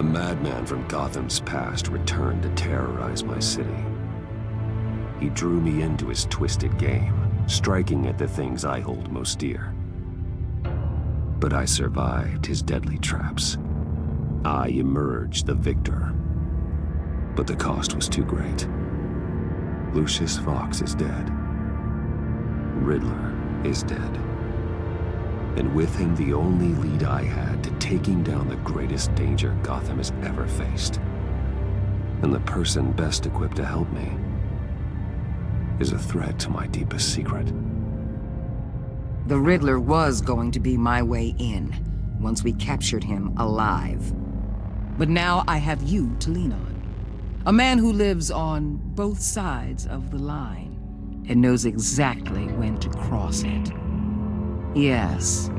A madman from Gotham's past returned to terrorize my city. He drew me into his twisted game, striking at the things I hold most dear. But I survived his deadly traps. I emerged the victor. But the cost was too great. Lucius Fox is dead. Riddler is dead. And with him, the only lead I had to taking down the greatest danger Gotham has ever faced. And the person best equipped to help me is a threat to my deepest secret. The Riddler was going to be my way in, once we captured him alive. But now I have you to lean on. A man who lives on both sides of the line, and knows exactly when to cross it. Yes,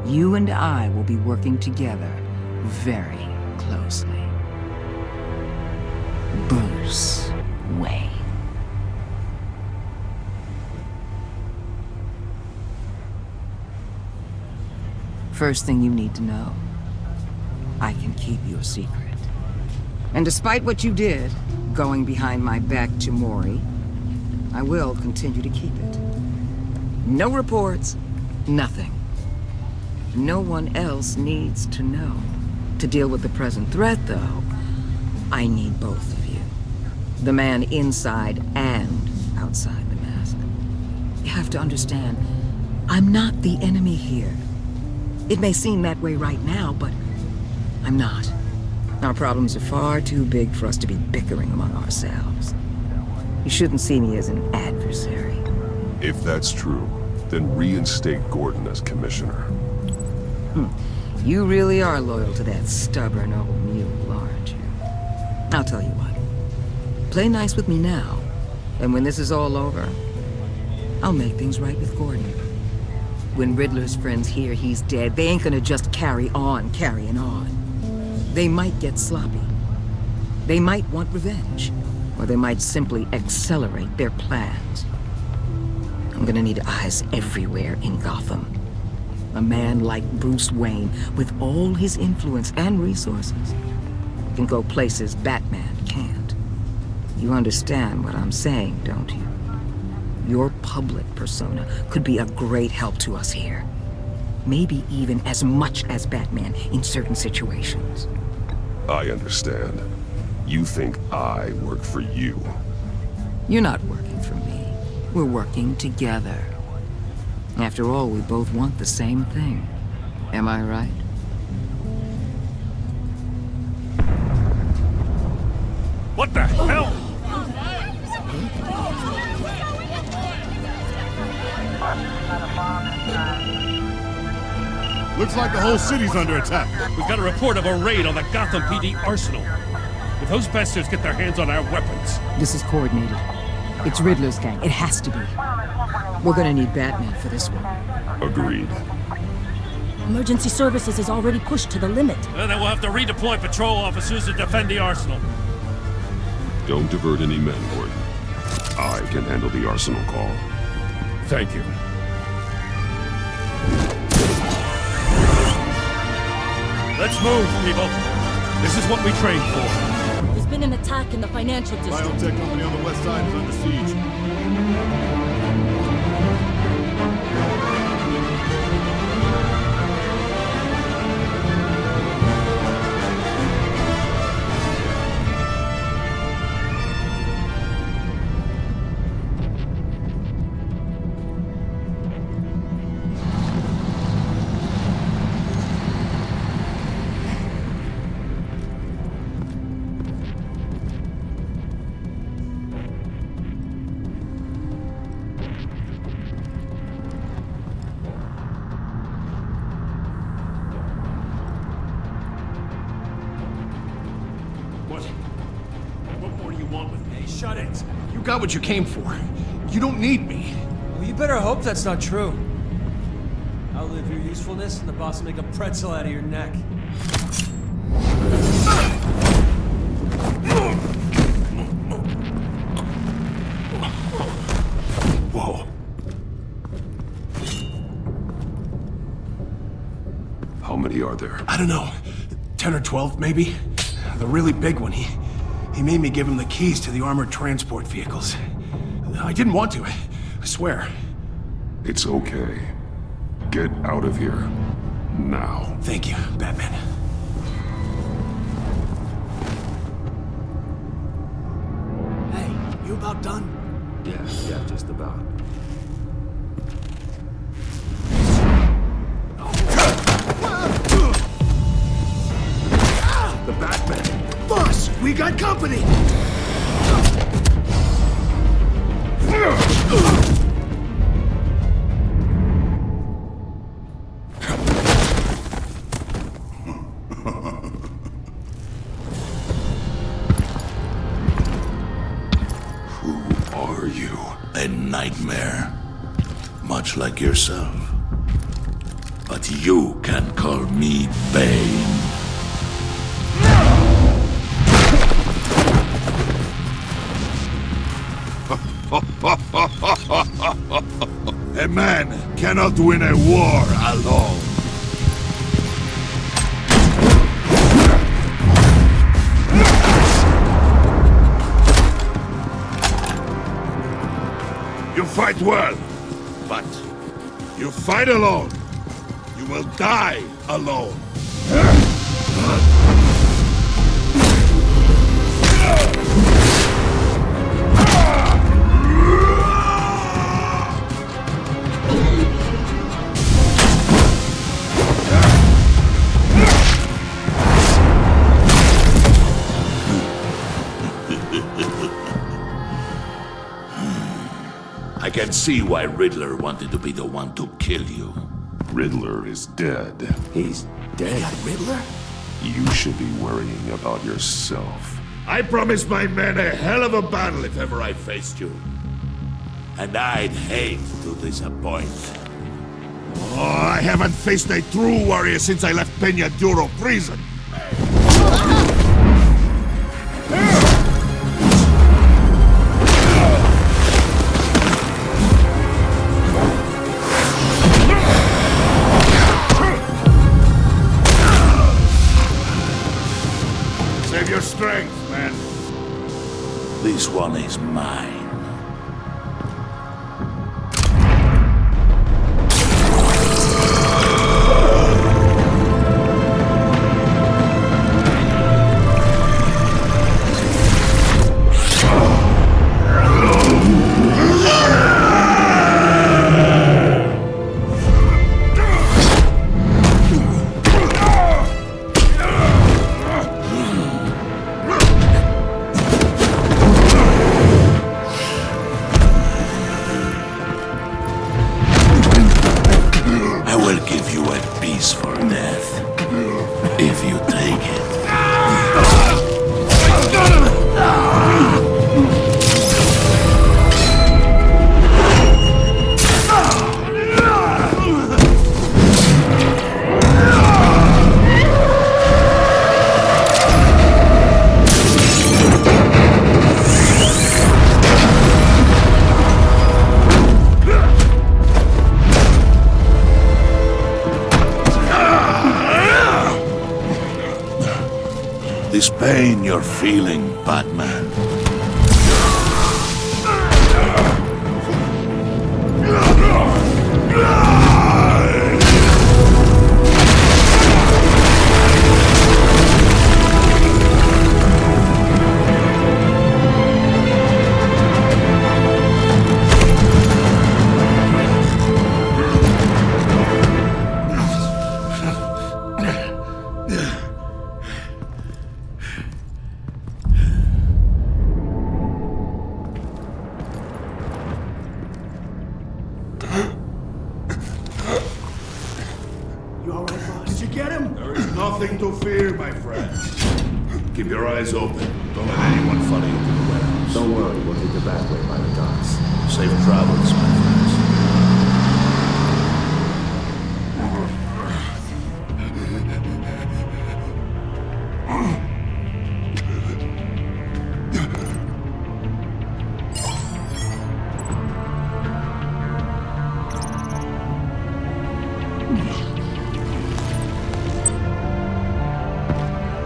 you and I will be working together very closely. Bruce Wayne. First thing you need to know, I can keep your secret. And despite what you did, going behind my back to Mori, I will continue to keep it. No reports, nothing. No one else needs to know. To deal with the present threat, though, I need both of you. The man inside and outside the mask. You have to understand, I'm not the enemy here. It may seem that way right now, but I'm not. Our problems are far too big for us to be bickering among ourselves. You shouldn't see me as an adversary. If that's true, then reinstate Gordon as commissioner. You really are loyal to that stubborn old mule, aren't you? I'll tell you what. Play nice with me now, and when this is all over, I'll make things right with Gordon. When Riddler's friends hear he's dead, they ain't gonna just carry on carrying on. They might get sloppy. They might want revenge. Or they might simply accelerate their plans. I'm gonna need eyes everywhere in Gotham. A man like Bruce Wayne, with all his influence and resources, can go places Batman can't. You understand what I'm saying, don't you? Your public persona could be a great help to us here. Maybe even as much as Batman in certain situations. I understand. You think I work for you. You're not working for me. We're working together. After all, we both want the same thing. Am I right? What the hell? Looks like the whole city's under attack. We've got a report of a raid on the Gotham PD arsenal. If those bastards get their hands on our weapons... This is coordinated. It's Riddler's gang. It has to be. We're gonna need Batman for this one. Agreed. Emergency services is already pushed to the limit. Then we'll have to redeploy patrol officers to defend the arsenal. Don't divert any men, Gordon. I can handle the arsenal call. Thank you. Let's move, people. This is what we trained for. There's been an attack in the financial district. Biotech company on the west side is under siege. What more do you want with me? Shut it! You got what you came for. You don't need me. Well, you better hope that's not true. Outlive your usefulness, and the boss will make a pretzel out of your neck. Whoa. How many are there? I don't know. 10 or 12, maybe? The really big one. He made me give him the keys to the armored transport vehicles. I didn't want to, I swear. It's okay. Get out of here. Now. Thank you, Batman. Hey, you about done? Yeah, just about. The Batman! Boss, we got company! Who are you? A nightmare. Much like yourself. But you can call me Bane. A man cannot win a war alone. You fight well, but you fight alone. You will die alone. I can see why Riddler wanted to be the one to kill you. Riddler is dead. He's dead. Riddler? You should be worrying about yourself. I promised my men a hell of a battle if ever I faced you. And I'd hate to disappoint. Oh, I haven't faced a true warrior since I left Peña Duro prison. Save your strength, man. This one is mine. If you take it. This pain you're feeling, Batman. You all right, boss? Did you get him? There is nothing to fear, my friend. Keep your eyes open. Don't let anyone follow you to the warehouse. Don't worry, we'll take the back way by the docks. Safe travels, my friends.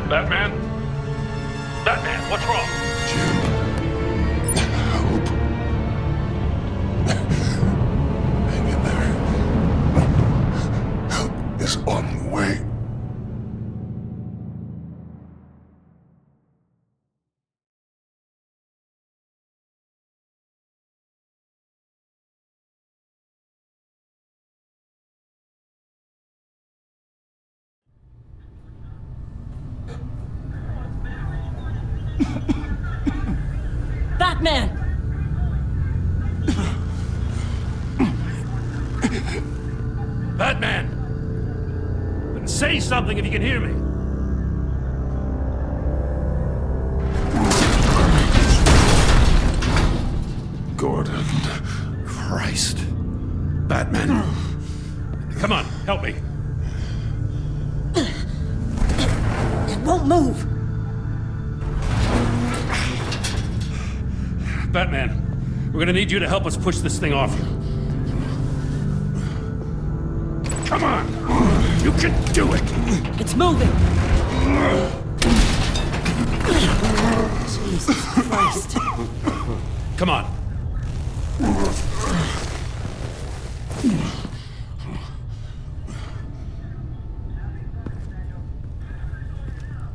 Batman? Batman! Batman! Say something if you can hear me. Gordon. Christ. Batman. Come on, help me. It won't move! Batman, we're gonna need you to help us push this thing off you. Come on! You can do it! It's moving! Jesus Christ. Come on.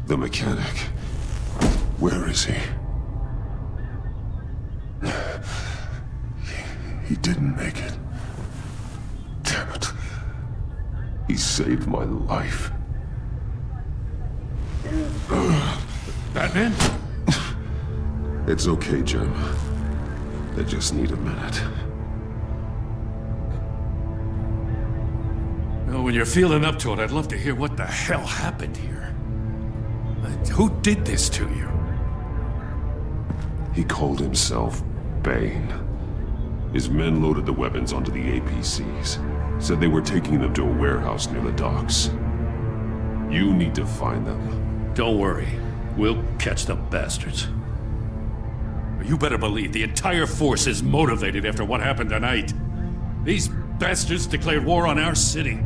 The mechanic. Where is he? He didn't make it. Damn it. He saved my life. Batman? It's okay, Jim. I just need a minute. Well, when you're feeling up to it, I'd love to hear what the hell happened here. Who did this to you? He called himself Bane. His men loaded the weapons onto the APCs. Said they were taking them to a warehouse near the docks. You need to find them. Don't worry. We'll catch the bastards. You better believe the entire force is motivated after what happened tonight. These bastards declared war on our city.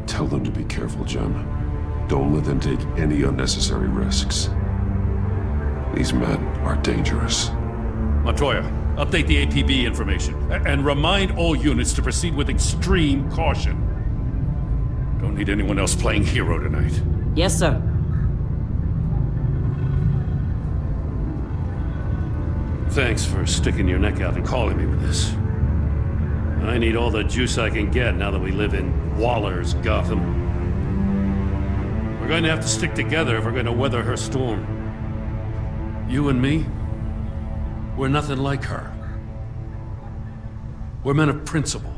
Tell them to be careful, Jim. Don't let them take any unnecessary risks. These men are dangerous. Montoya, update the APB information. And remind all units to proceed with extreme caution. Don't need anyone else playing hero tonight. Yes, sir. Thanks for sticking your neck out and calling me with this. I need all the juice I can get now that we live in Waller's Gotham. We're going to have to stick together if we're going to weather her storm. You and me, we're nothing like her. We're men of principle,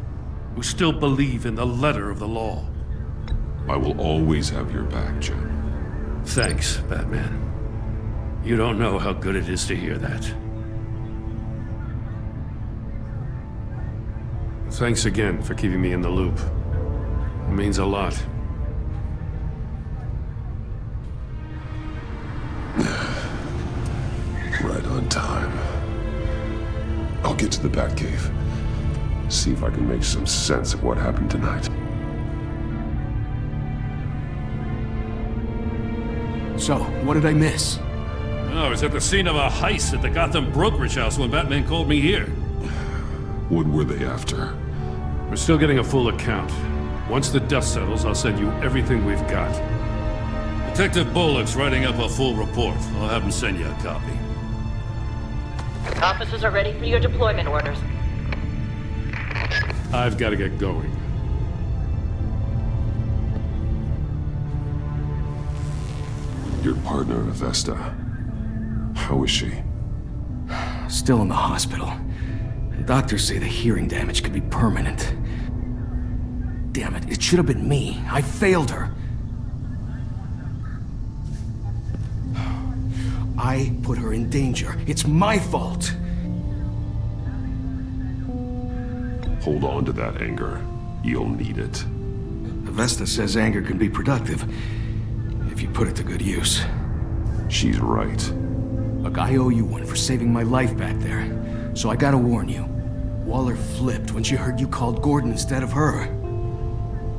who still believe in the letter of the law. I will always have your back, Jim. Thanks, Batman. You don't know how good it is to hear that. Thanks again for keeping me in the loop. It means a lot. Right on time. I'll get to the Batcave. See if I can make some sense of what happened tonight. So, what did I miss? Oh, I was at the scene of a heist at the Gotham brokerage house when Batman called me here. What were they after? We're still getting a full account. Once the dust settles, I'll send you everything we've got. Detective Bullock's writing up a full report. I'll have him send you a copy. Officers are ready for your deployment orders. I've got to get going. Your partner, Vesta. How is she? Still in the hospital. Doctors say the hearing damage could be permanent. Damn it, it should have been me. I failed her. I put her in danger. It's my fault. Hold on to that anger. You'll need it. Vesta says anger can be productive, if you put it to good use. She's right. Look, I owe you one for saving my life back there. So I gotta warn you. Waller flipped when she heard you called Gordon instead of her.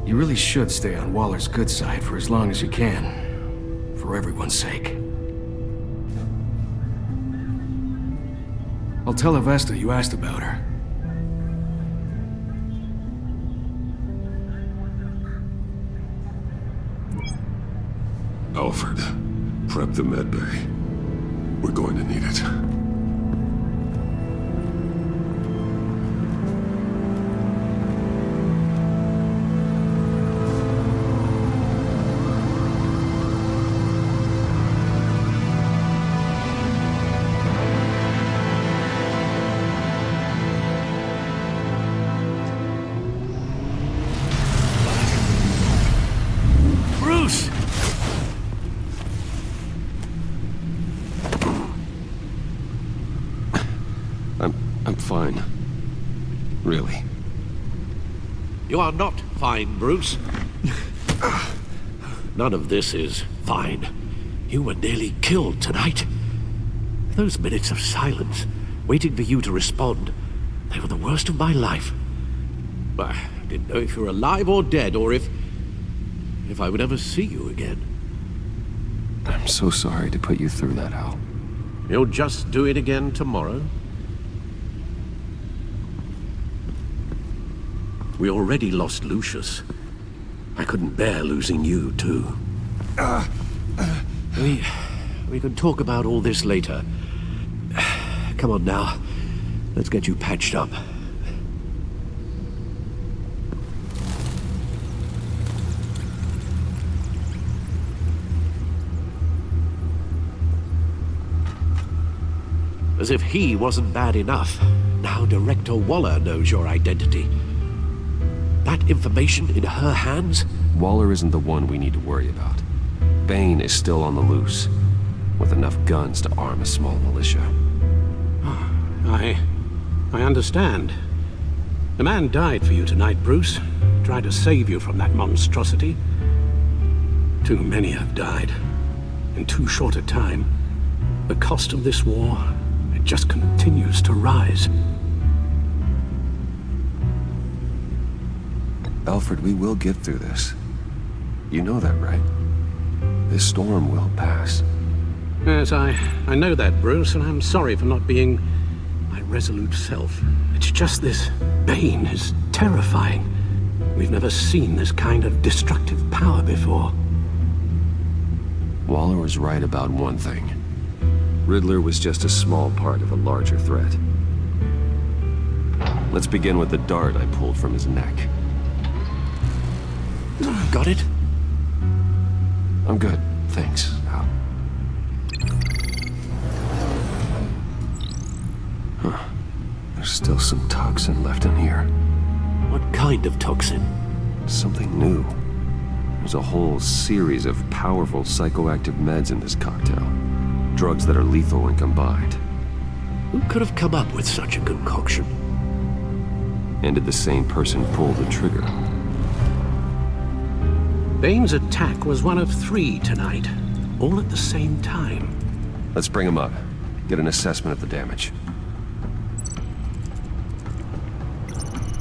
You really should stay on Waller's good side for as long as you can. For everyone's sake. I'll tell Avesta you asked about her. Alfred, prep the med bay. We're going to need it. Really? You are not fine, Bruce. None of this is fine. You were nearly killed tonight. Those minutes of silence, waiting for you to respond, they were the worst of my life. I didn't know if you were alive or dead, or if I would ever see you again. I'm so sorry to put you through that, Hal. You'll just do it again tomorrow? We already lost Lucius. I couldn't bear losing you, too. We can talk about all this later. Come on now. Let's get you patched up. As if he wasn't bad enough, now Director Waller knows your identity. That information in her hands? Waller isn't the one we need to worry about. Bane is still on the loose, with enough guns to arm a small militia. I understand. The man died for you tonight, Bruce. Tried to save you from that monstrosity. Too many have died. In too short a time. The cost of this war, it just continues to rise. Alfred, we will get through this. You know that, right? This storm will pass. Yes, I know that, Bruce, and I'm sorry for not being my resolute self. It's just this Bane is terrifying. We've never seen this kind of destructive power before. Waller was right about one thing. Riddler was just a small part of a larger threat. Let's begin with the dart I pulled from his neck. Got it? I'm good, thanks, Hal. Huh. There's still some toxin left in here. What kind of toxin? Something new. There's a whole series of powerful psychoactive meds in this cocktail. Drugs that are lethal when combined. Who could have come up with such a concoction? And did the same person pull the trigger? Bane's attack was one of 3 tonight, all at the same time. Let's bring him up. Get an assessment of the damage.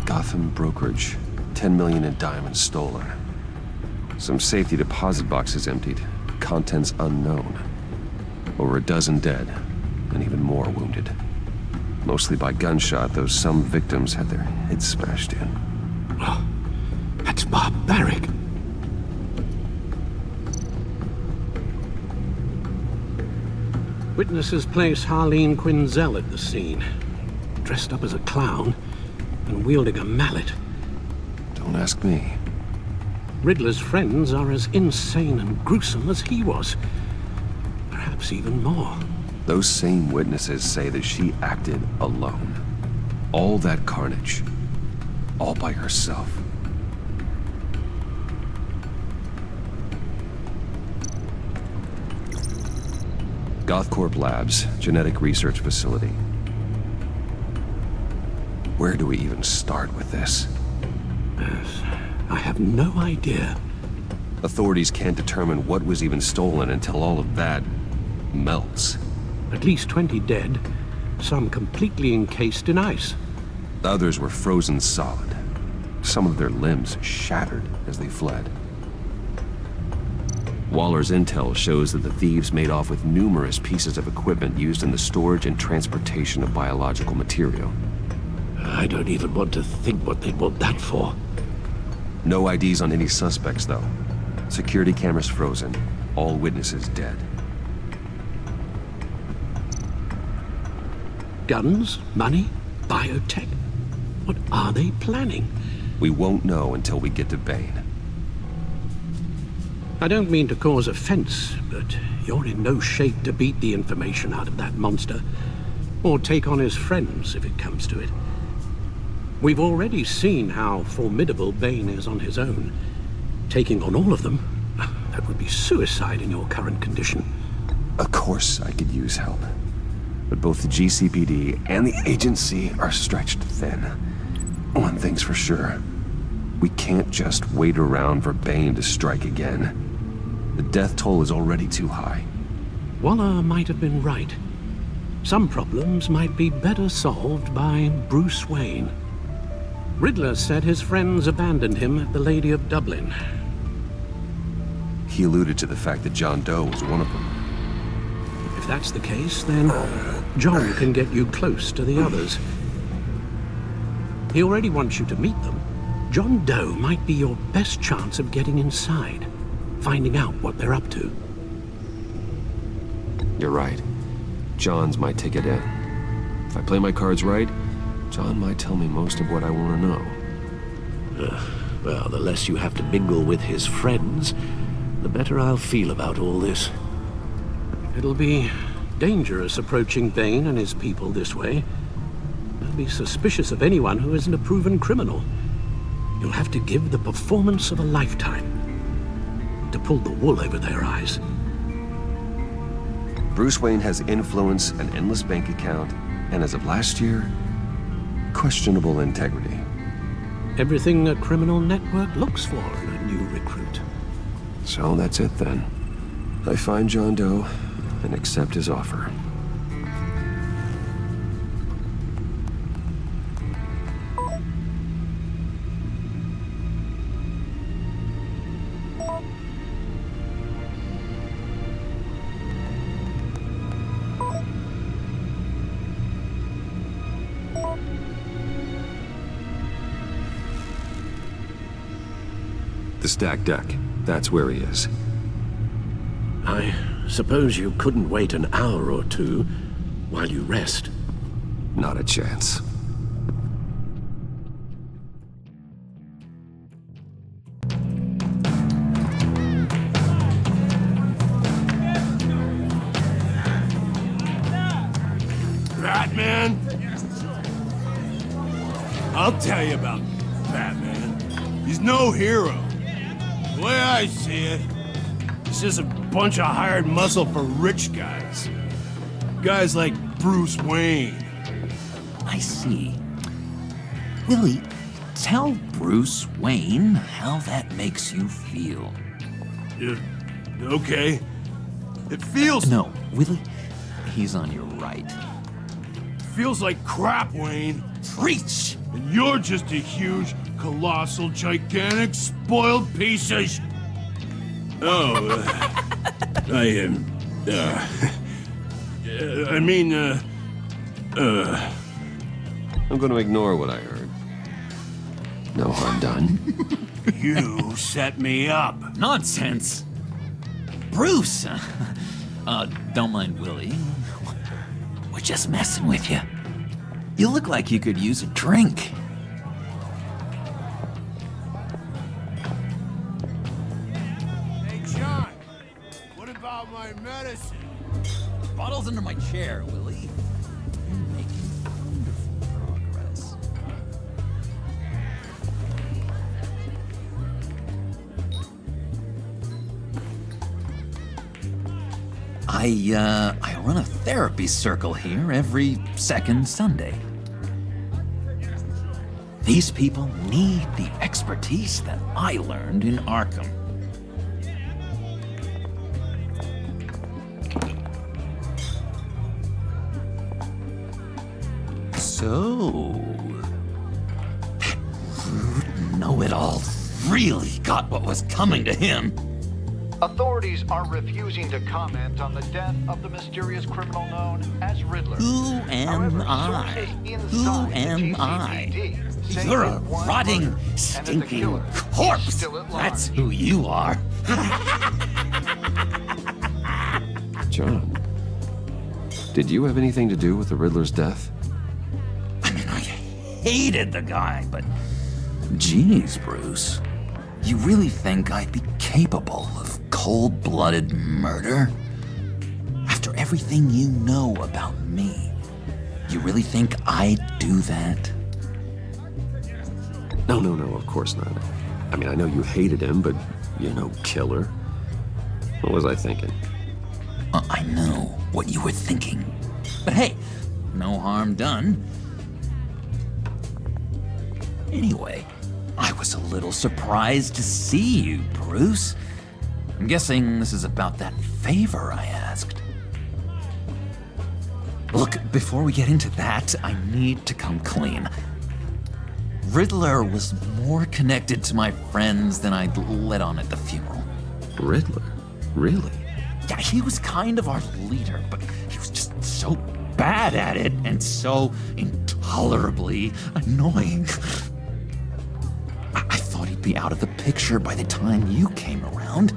Gotham brokerage. 10 million in diamonds stolen. Some safety deposit boxes emptied. Contents unknown. Over a dozen dead, and even more wounded. Mostly by gunshot, though some victims had their heads smashed in. Oh, that's barbaric. Witnesses place Harleen Quinzel at the scene, dressed up as a clown and wielding a mallet. Don't ask me. Riddler's friends are as insane and gruesome as he was. Perhaps even more. Those same witnesses say that she acted alone. All that carnage. All by herself. Gothcorp Labs, genetic research facility. Where do we even start with this? Yes, I have no idea. Authorities can't determine what was even stolen until all of that melts. At least 20 dead, some completely encased in ice. The others were frozen solid. Some of their limbs shattered as they fled. Waller's intel shows that the thieves made off with numerous pieces of equipment used in the storage and transportation of biological material. I don't even want to think what they'd want that for. No IDs on any suspects, though. Security cameras frozen. All witnesses dead. Guns? Money? Biotech? What are they planning? We won't know until we get to Bane. I don't mean to cause offense, but you're in no shape to beat the information out of that monster, or take on his friends if it comes to it. We've already seen how formidable Bane is on his own. Taking on all of them, that would be suicide in your current condition. Of course I could use help. But both the GCPD and the agency are stretched thin. things for sure. We can't just wait around for Bane to strike again. The death toll is already too high. Waller might have been right. Some problems might be better solved by Bruce Wayne. Riddler said his friends abandoned him at the Lady of Dublin. He alluded to the fact that John Doe was one of them. If that's the case, then John can get you close to the others. He already wants you to meet them. John Doe might be your best chance of getting inside, finding out what they're up to. You're right. John's my ticket in. If I play my cards right, John might tell me most of what I want to know. Well, the less you have to mingle with his friends, the better I'll feel about all this. It'll be dangerous approaching Bane and his people this way. They'll be suspicious of anyone who isn't a proven criminal. You'll have to give the performance of a lifetime to pull the wool over their eyes. Bruce Wayne has influence, an endless bank account, and as of last year, questionable integrity. Everything a criminal network looks for in a new recruit. So that's it then. I find John Doe and accept his offer. The stacked deck. That's where he is. I suppose you couldn't wait an hour or two while you rest. Not a chance. Batman? I'll tell you about Batman. He's no hero. The way I see it, he's just a bunch of hired muscle for rich guys. Guys like Bruce Wayne. I see. Willie, tell Bruce Wayne how that makes you feel. Okay. It feels... No, Willie, he's on your right. Feels like crap, Wayne. Preach! And you're just a huge, colossal, gigantic, spoiled piece of I'm gonna ignore what I heard. No harm done. You set me up. Nonsense! Bruce! Don't mind Willie. We're just messing with you. You look like you could use a drink. Hey, John. What about my medicine? Bottle's under my chair, Willie. You're making wonderful progress. I run a therapy circle here every second Sunday. These people need the expertise that I learned in Arkham. So, that rude know-it-all really got what was coming to him. Authorities are refusing to comment on the death of the mysterious criminal known as Riddler. Who am I? Who am I? You're a rotting, stinking corpse. That's who you are. John, did you have anything to do with the Riddler's death? I mean, I hated the guy, but geez, Bruce. You really think I'd be capable of cold-blooded murder? After everything you know about me, you really think I'd do that? No, of course not. I mean, I know you hated him, but you're no killer. What was I thinking? I know what you were thinking. But hey, no harm done. Anyway, I was a little surprised to see you, Bruce. I'm guessing this is about that favor I asked. Look, before we get into that, I need to come clean. Riddler was more connected to my friends than I'd let on at the funeral. Riddler? Really? Yeah, he was kind of our leader, but he was just so bad at it and so intolerably annoying. I thought he'd be out of the picture by the time you came around.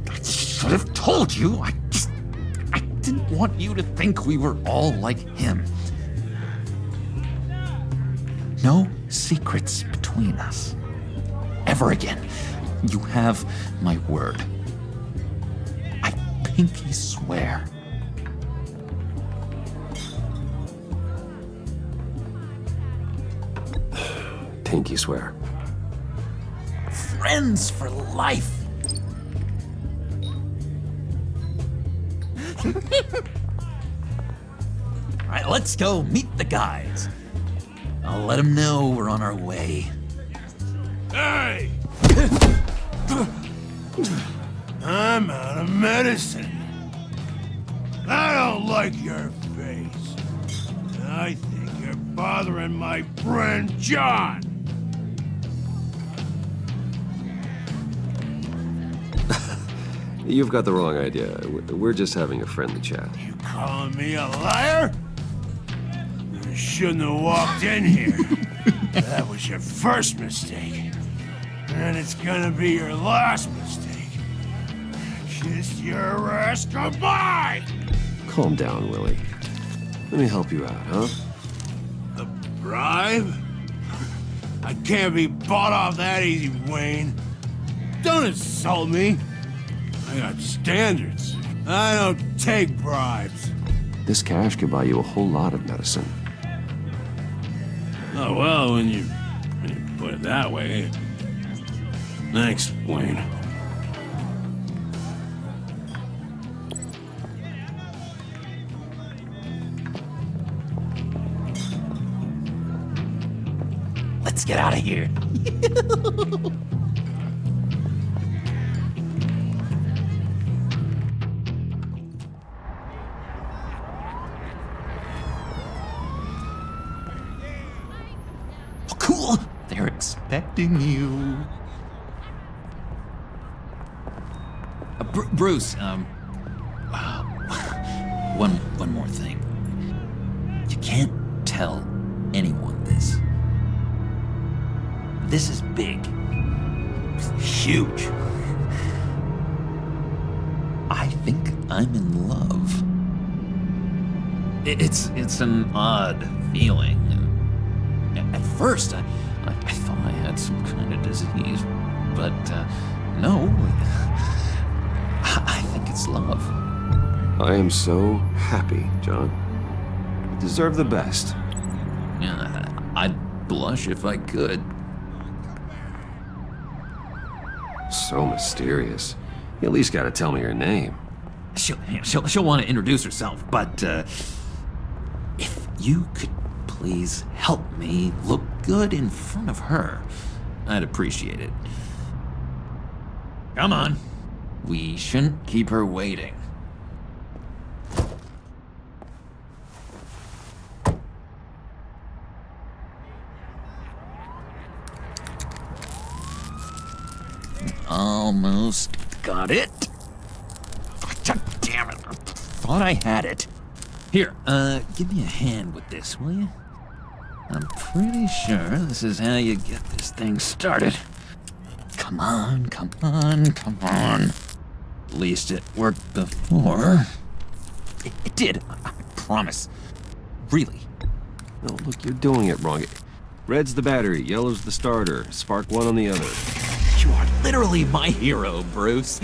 I should have told you. I didn't want you to think we were all like him. No secrets between us. Ever again. You have my word. I pinky swear. Pinky swear. Friends for life. All right, let's go meet the guys. I'll let them know we're on our way. Hey! I'm out of medicine. I don't like your face. I think you're bothering my friend John. You've got the wrong idea. We're just having a friendly chat. You calling me a liar? You shouldn't have walked in here. That was your first mistake. And it's gonna be your last mistake. Kiss your ass goodbye! Calm down, Willie. Let me help you out, huh? A bribe? I can't be bought off that easy, Wayne. Don't insult me. I got standards. I don't take bribes. This cash could buy you a whole lot of medicine. Oh, well, when you put it that way. Thanks, Wayne. Let's get out of here. Oh, cool. They're expecting you. Bruce, one more thing. You can't tell anyone this. This is big. Huge. I think I'm in love. It's an odd feeling. At first, I thought I had some kind of disease, but no. I think it's love. I am so happy, John. You deserve the best. Yeah, I'd blush if I could. So mysterious. You at least gotta tell me her name. She'll want to introduce herself, but if you could please help me look good in front of her, I'd appreciate it. Come on. We shouldn't keep her waiting. Almost got it. God damn it. I thought I had it. Here, give me a hand with this, will you? I'm pretty sure this is how you get this thing started. Come on, come on, come on. At least it worked before. It did, I promise. Really. No, look, you're doing it wrong. Red's the battery, yellow's the starter. Spark one on the other. You are literally my hero, Bruce.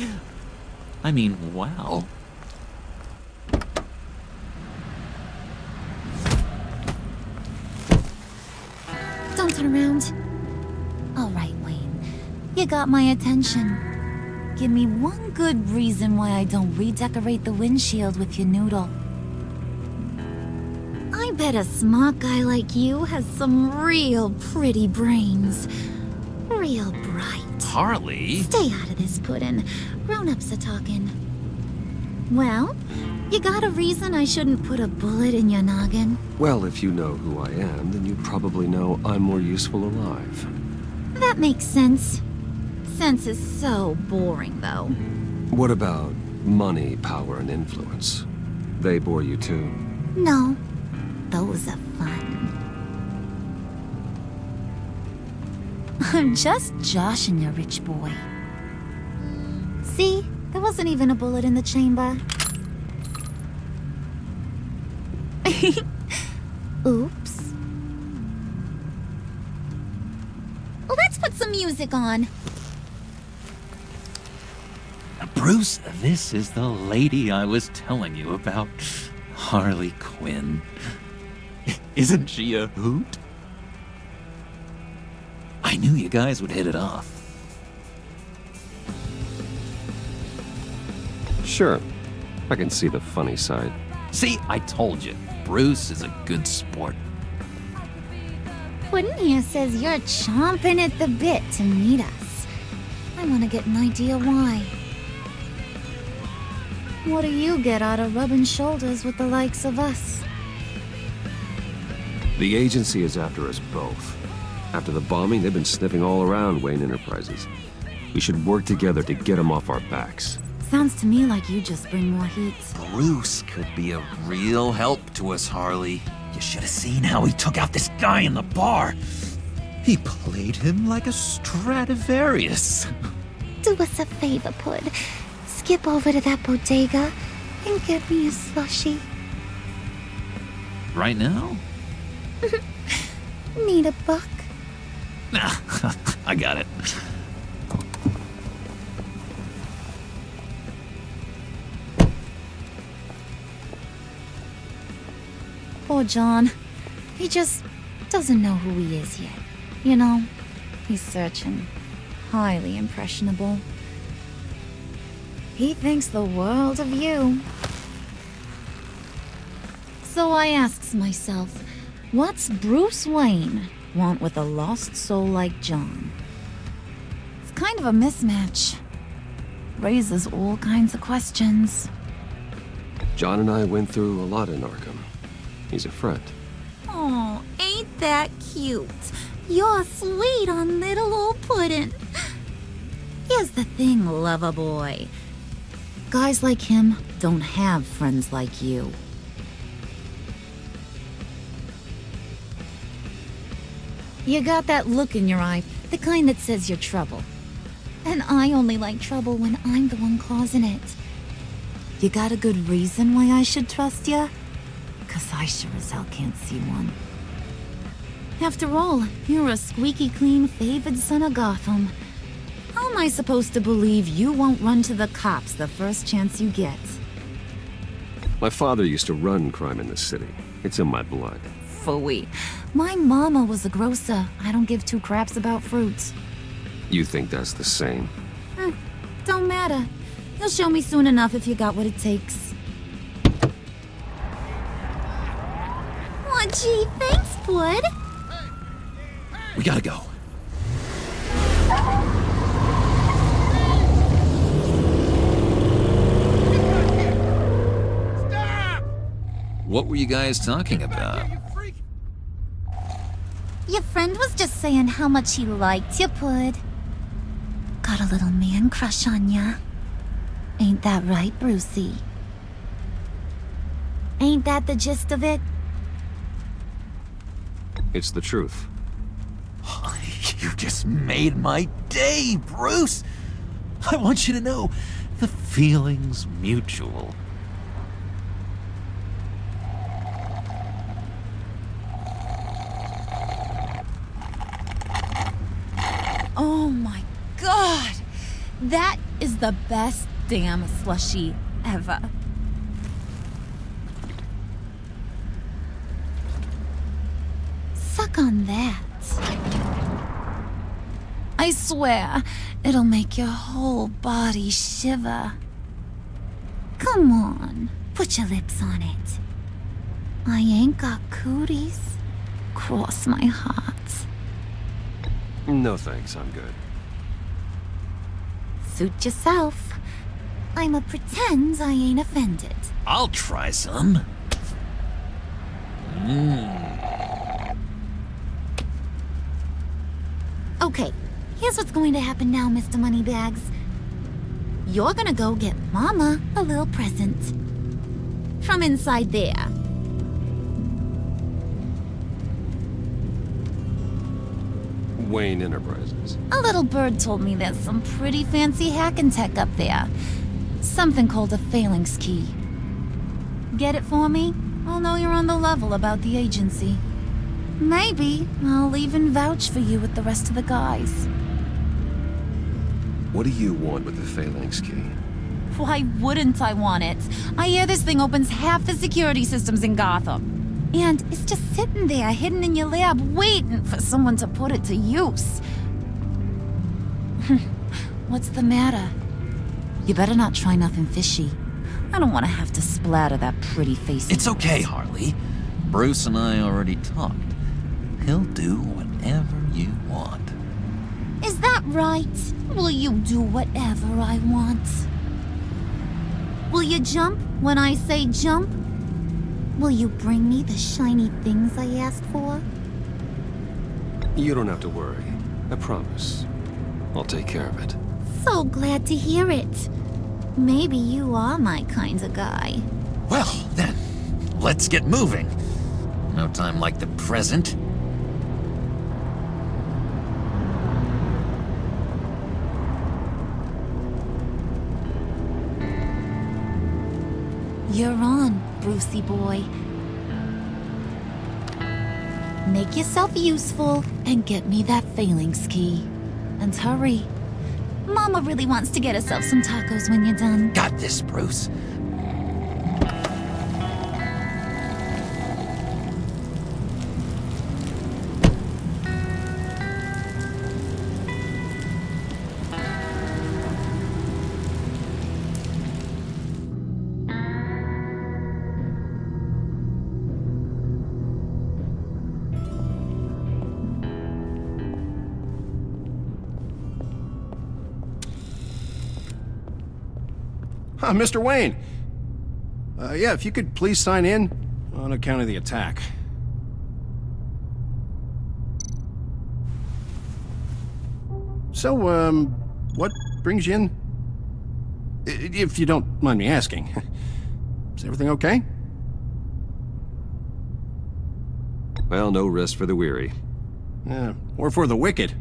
I mean, wow. Don't turn around. All right, Wayne. You got my attention. Give me one good reason why I don't redecorate the windshield with your noodle. I bet a smart guy like you has some real pretty brains. Real bright. Harley? Stay out of this, Puddin'. Grown-ups are talking. Well, you got a reason I shouldn't put a bullet in your noggin? Well, if you know who I am, then you probably know I'm more useful alive. That makes sense. Sense is so boring, though. What about money, power, and influence? They bore you too? No. Those are fun. I'm just joshing you, rich boy. See? There wasn't even a bullet in the chamber. Oops. Well, let's put some music on. Bruce, this is the lady I was telling you about. Harley Quinn. Isn't she a hoot? I knew you guys would hit it off. Sure. I can see the funny side. See, I told you. Bruce is a good sport. Puddin' here says you're chomping at the bit to meet us. I want to get an idea why. What do you get out of rubbing shoulders with the likes of us? The agency is after us both. After the bombing, they've been sniffing all around Wayne Enterprises. We should work together to get them off our backs. Sounds to me like you just bring more heat. Bruce could be a real help to us, Harley. You should have seen how he took out this guy in the bar. He played him like a Stradivarius. Do us a favor, Pud. Skip over to that bodega and get me a slushie. Right now? Need a buck? Nah, I got it. Poor John. He just doesn't know who he is yet. You know, he's searching. Highly impressionable. He thinks the world of you. So I asks myself, what's Bruce Wayne want with a lost soul like John? It's kind of a mismatch. Raises all kinds of questions. John and I went through a lot in Arkham. He's a friend. Oh, ain't that cute? You're sweet on little old Puddin'. Here's the thing, lover boy. Guys like him don't have friends like you. You got that look in your eye, the kind that says you're trouble. And I only like trouble when I'm the one causing it. You got a good reason why I should trust you? 'Cause I sure as hell can't see one. After all, you're a squeaky clean favored son of Gotham. How am I supposed to believe you won't run to the cops the first chance you get? My father used to run crime in the city. It's in my blood. Phooey. My mama was a grocer. I don't give two craps about fruits. You think that's the same? Don't matter. You'll show me soon enough if you got what it takes. Oh, gee, thanks, Bud. We gotta go. What were you guys talking about? Your friend was just saying how much he liked you, Pud. Got a little man crush on ya. Ain't that right, Brucey? Ain't that the gist of it? It's the truth. You just made my day, Bruce. I want you to know the feeling's mutual. Oh my god! That is the best damn slushie ever. Suck on that. I swear, it'll make your whole body shiver. Come on, put your lips on it. I ain't got cooties. Cross my heart. No thanks, I'm good. Suit yourself. I'ma pretend I ain't offended. I'll try some. Okay, here's what's going to happen now, Mr. Moneybags. You're gonna go get Mama a little present. From inside there. Wayne Enterprises. A little bird told me there's some pretty fancy hacking tech up there. Something called a phalanx key. Get it for me? I'll know you're on the level about the agency. Maybe I'll even vouch for you with the rest of the guys. What do you want with the phalanx key? Why wouldn't I want it? I hear this thing opens half the security systems in Gotham. And it's just sitting there, hidden in your lab, waiting for someone to put it to use. What's the matter? You better not try nothing fishy. I don't want to have to splatter that pretty face. It's okay, Harley. Bruce and I already talked. He'll do whatever you want. Is that right? Will you do whatever I want? Will you jump when I say jump? Will you bring me the shiny things I asked for? You don't have to worry. I promise. I'll take care of it. So glad to hear it. Maybe you are my kind of guy. Well, then, let's get moving. No time like the present. You're on, Brucey boy. Make yourself useful and get me that phalanx key. And hurry. Mama really wants to get herself some tacos when you're done. Got this, Bruce. Mr. Wayne. Yeah, if you could please sign in on account of the attack. So, what brings you in? If you don't mind me asking. Is everything okay? Well, no rest for the weary. Or for the wicked.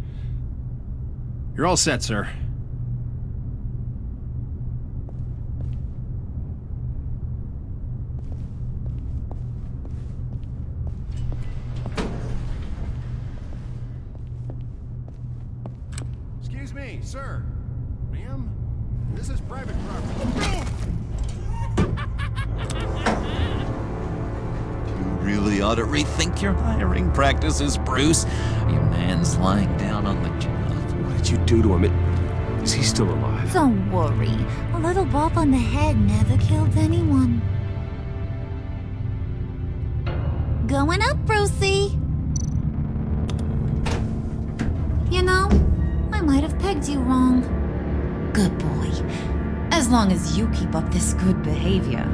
You're all set, sir. Excuse me, sir. Ma'am? This is private property. You really ought to rethink your hiring practices, Bruce. Your man's lying down on the job. What did you do to him? Is he still alive? Don't worry. A little bump on the head never killed anyone. Going up, Brucey. You know, I might have pegged you wrong. Good boy. As long as you keep up this good behavior.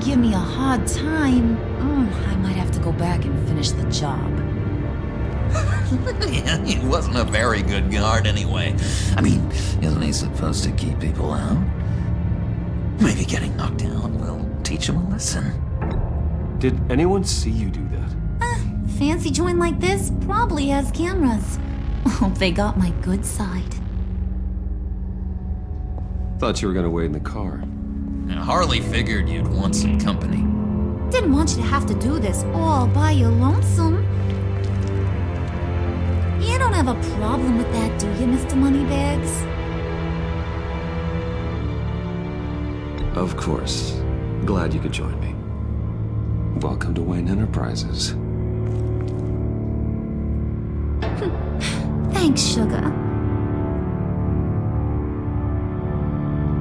Give me a hard time, I might have to go back and finish the job. Yeah, he wasn't a very good guard anyway. I mean, isn't he supposed to keep people out? Maybe getting knocked down will teach him a lesson. Did anyone see you do that? Fancy joint like this probably has cameras. Hope they got my good side. Thought you were gonna wait in the car. Now, Harley figured you'd want some company. Didn't want you to have to do this all by your lonesome. You don't have a problem with that, do you, Mr. Moneybags? Of course. Glad you could join me. Welcome to Wayne Enterprises. Thanks, sugar.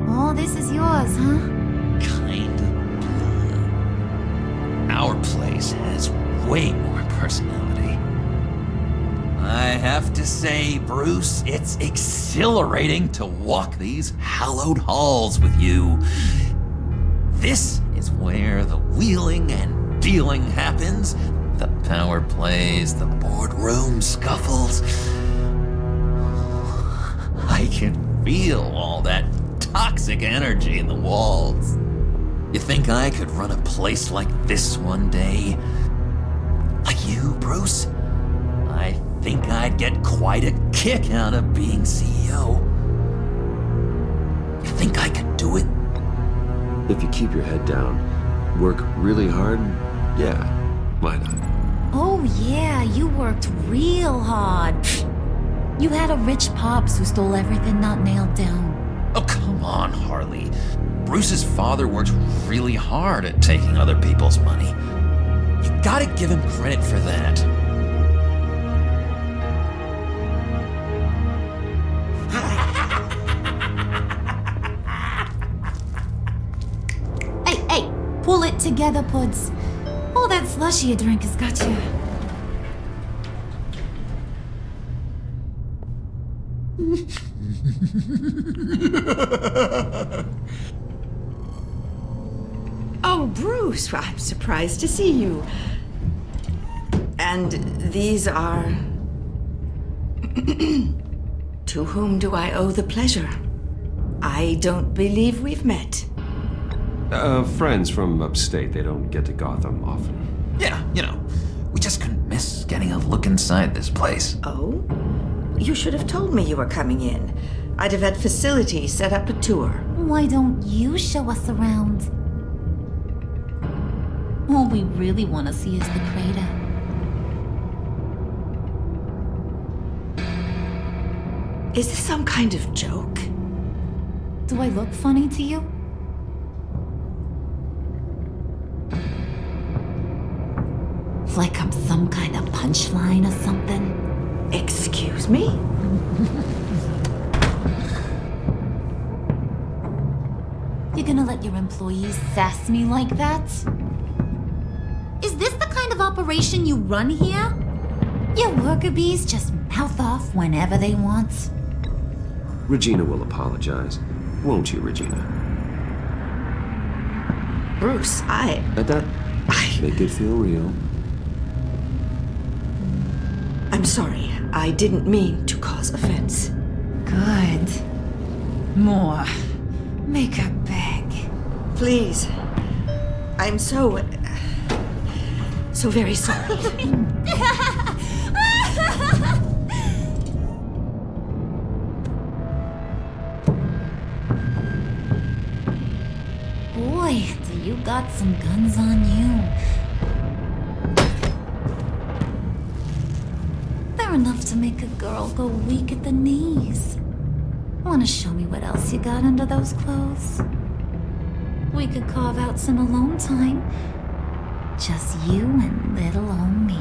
All this is yours, huh? Kind of. Our place. place has way more personality. I have to say, Bruce, it's exhilarating to walk these hallowed halls with you. This is where the wheeling and dealing happens, the power plays, the boardroom scuffles. I can feel all that toxic energy in the walls. You think I could run a place like this one day? Like you, Bruce? I think I'd get quite a kick out of being CEO. You think I could do it? If you keep your head down, work really hard, yeah, why not? Oh yeah, you worked real hard. You had a rich pops who stole everything not nailed down. Oh, come on, Harley. Bruce's father worked really hard at taking other people's money. You gotta give him credit for that. Hey, pull it together, Puds. All that slushy you drink has got you. Oh, Bruce, I'm surprised to see you. And these are... To whom do I owe the pleasure? I don't believe we've met. Friends from upstate. They don't get to Gotham often. Yeah, we just couldn't miss getting a look inside this place. Oh? You should have told me you were coming in. I'd have had facilities set up a tour. Why don't you show us around? All we really want to see is the crater. Is this some kind of joke? Do I look funny to you? Like I'm some kind of punchline or something? Excuse me? You're gonna let your employees sass me like that? Is this the kind of operation you run here? Your worker bees just mouth off whenever they want. Regina will apologize. Won't you, Regina? Bruce, Let that make it feel real. I'm sorry. I didn't mean to cause offense. Good. More. Make her beg. Please. I'm so very sorry. Boy, do you got some guns on you. They're enough to make a girl go weak at the knees. Wanna show me what else you got under those clothes? We could carve out some alone time. Just you and little old me.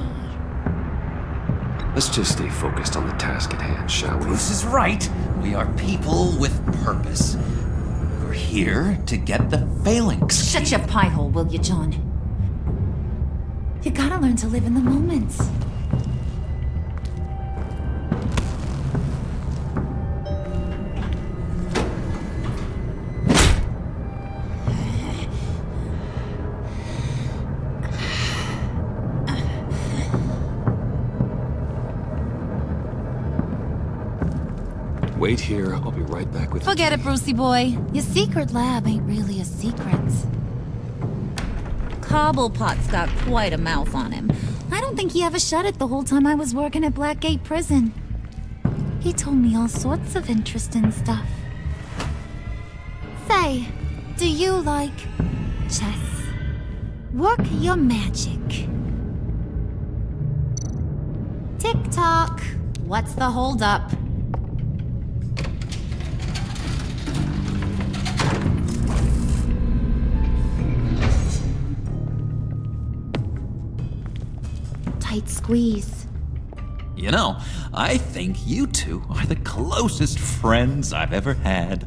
Let's just stay focused on the task at hand, shall we? Bruce is right. We are people with purpose. We're here to get the phalanx. Shut your pie hole, will you, John? You gotta learn to live in the moment. Wait here. I'll be right back with Forget it, Brucey boy. Your secret lab ain't really a secret. Cobblepot's got quite a mouth on him. I don't think he ever shut it the whole time I was working at Blackgate Prison. He told me all sorts of interesting stuff. Say, do you like chess? Work your magic. Tick-tock. What's the holdup? Tight squeeze. I think you two are the closest friends I've ever had.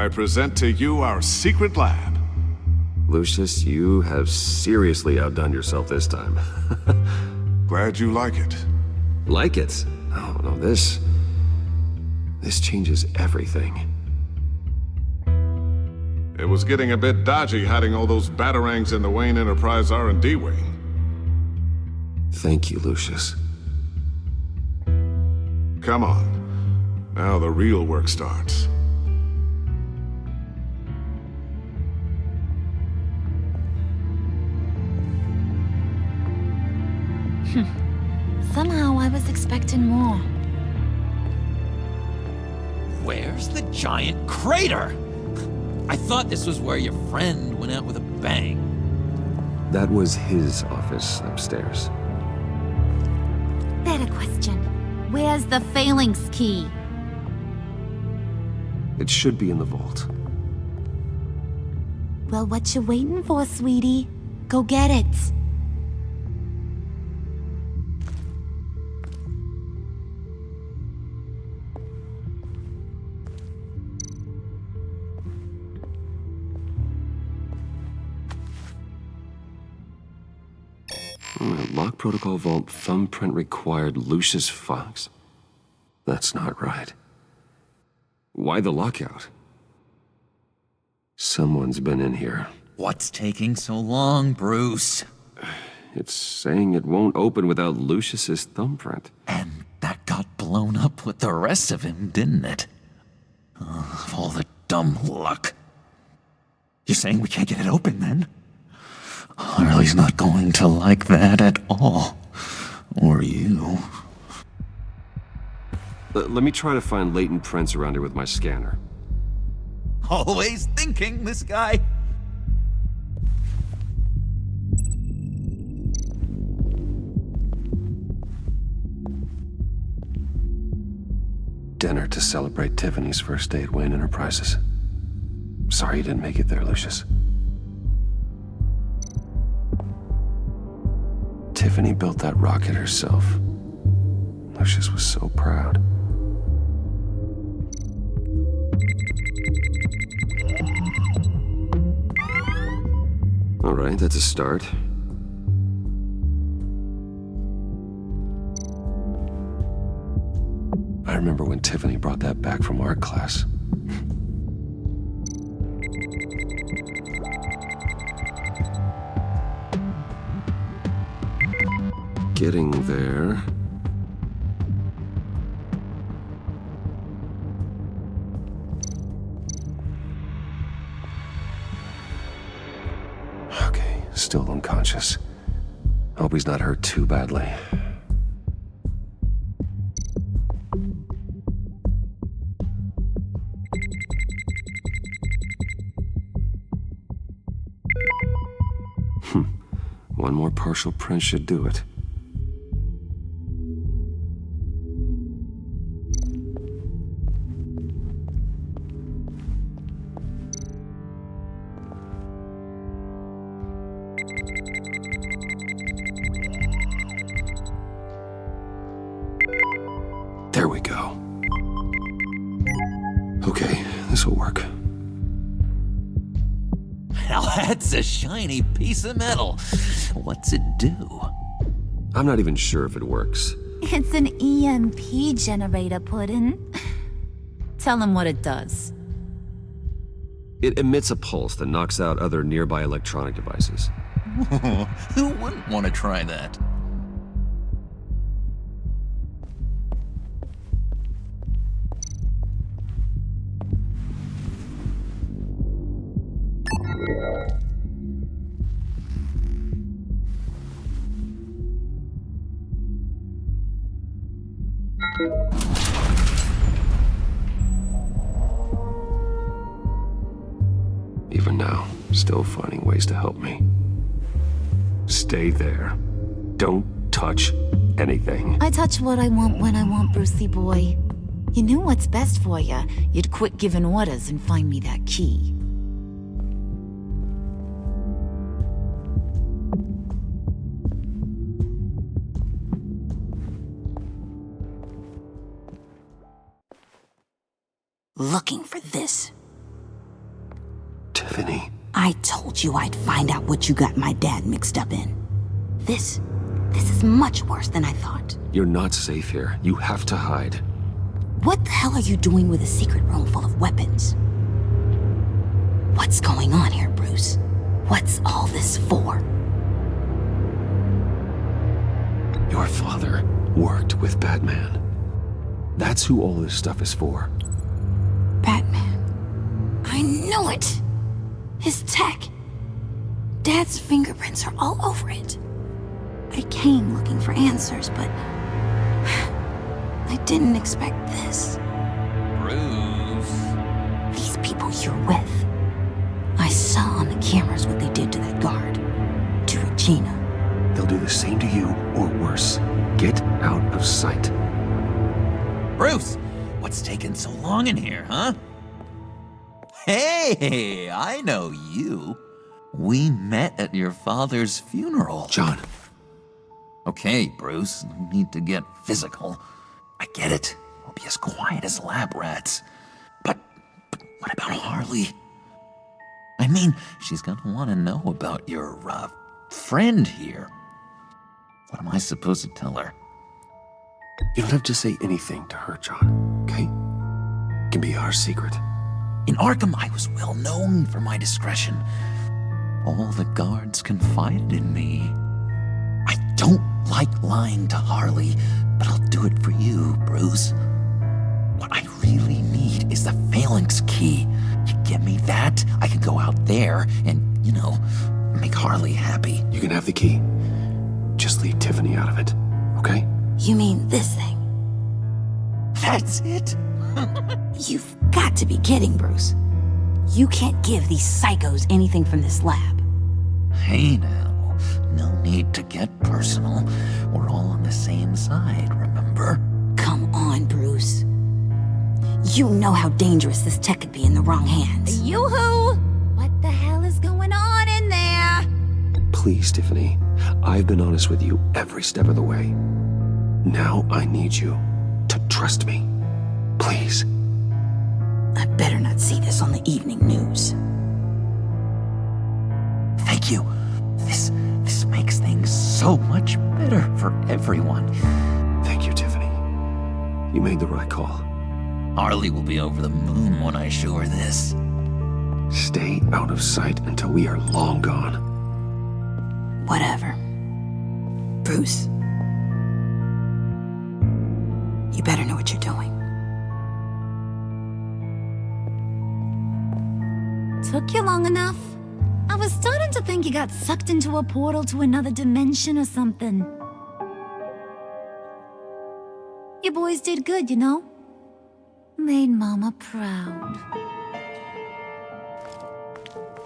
I present to you our secret lab. Lucius, you have seriously outdone yourself this time. Glad you like it. Like it? Oh, no, this changes everything. It was getting a bit dodgy hiding all those batarangs in the Wayne Enterprise R&D wing. Thank you, Lucius. Come on. Now the real work starts. Somehow I was expecting more. Where's the giant crater? I thought this was where your friend went out with a bang. That was his office upstairs. Better question. Where's the phalanx key? It should be in the vault. Well, what you waiting for, sweetie? Go get it. Lock protocol vault thumbprint required Lucius Fox. That's not right. Why the lockout? Someone's been in here. What's taking so long, Bruce? It's saying it won't open without Lucius's thumbprint. And that got blown up with the rest of him, didn't it? All the dumb luck. You're saying we can't get it open, then? Harley's not going to like that at all. Or you. Let me try to find latent prints around here with my scanner. Always thinking, this guy. Dinner to celebrate Tiffany's first day at Wayne Enterprises. Sorry you didn't make it there, Lucius. Tiffany built that rocket herself. Lucius was so proud. All right, that's a start. I remember when Tiffany brought that back from art class. Getting there. Okay, still unconscious. Hope he's not hurt too badly. One more partial print should do it. There we go. Okay, this will work. Now that's a shiny piece of metal. What's it do? I'm not even sure if it works. It's an EMP generator, Puddin'. Tell him what it does. It emits a pulse that knocks out other nearby electronic devices. Who wouldn't want to try that? Even now, still finding ways to help me. Stay there. Don't touch anything. I touch what I want when I want, Brucey boy. You knew what's best for you. You'd quit giving orders and find me that key. Looking for this. Tiffany. I told you I'd find out what you got my dad mixed up in. This is much worse than I thought. You're not safe here. You have to hide. What the hell are you doing with a secret room full of weapons? What's going on here, Bruce? What's all this for? Your father worked with Batman. That's who all this stuff is for. Batman. I knew it! His tech. Dad's fingerprints are all over it. I came looking for answers, but I didn't expect this. Bruce. These people you're with. I saw on the cameras what they did to that guard. To Regina. They'll do the same to you, or worse. Get out of sight. Bruce, what's taking so long in here, huh? Hey, I know you. We met at your father's funeral. John. Okay, Bruce, no need to get physical. I get it. We'll be as quiet as lab rats. But what about Harley? I mean, she's gonna want to know about your, friend here. What am I supposed to tell her? You don't have to say anything to her, John, okay? It can be our secret. In Arkham, I was well known for my discretion. All the guards confided in me. I don't like lying to Harley, but I'll do it for you, Bruce. What I really need is the phalanx key. You get me that, I can go out there and, make Harley happy. You can have the key. Just leave Tiffany out of it, okay? You mean this thing? That's it? You've got to be kidding, Bruce. You can't give these psychos anything from this lab. Hey now, no need to get personal. We're all on the same side, remember? Come on, Bruce. You know how dangerous this tech could be in the wrong hands. Yoo-hoo! What the hell is going on in there? Please, Tiffany. I've been honest with you every step of the way. Now I need you to trust me. Please. I better not see this on the evening news. Thank you. This makes things so much better for everyone. Thank you, Tiffany. You made the right call. Harley will be over the moon when I show her this. Stay out of sight until we are long gone. Whatever. Bruce. You better know what you're doing. Took you long enough? I was starting to think you got sucked into a portal to another dimension or something. You boys did good, you know? Made Mama proud.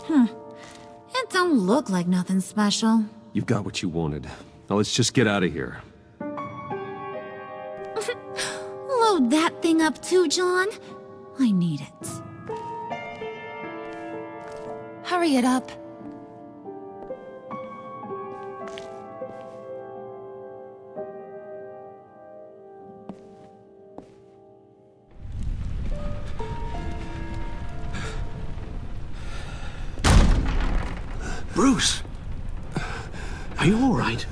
It don't look like nothing special. You've got what you wanted. Now let's just get out of here. Load that thing up too, John. I need it. Hurry it up. Bruce! Are you all right?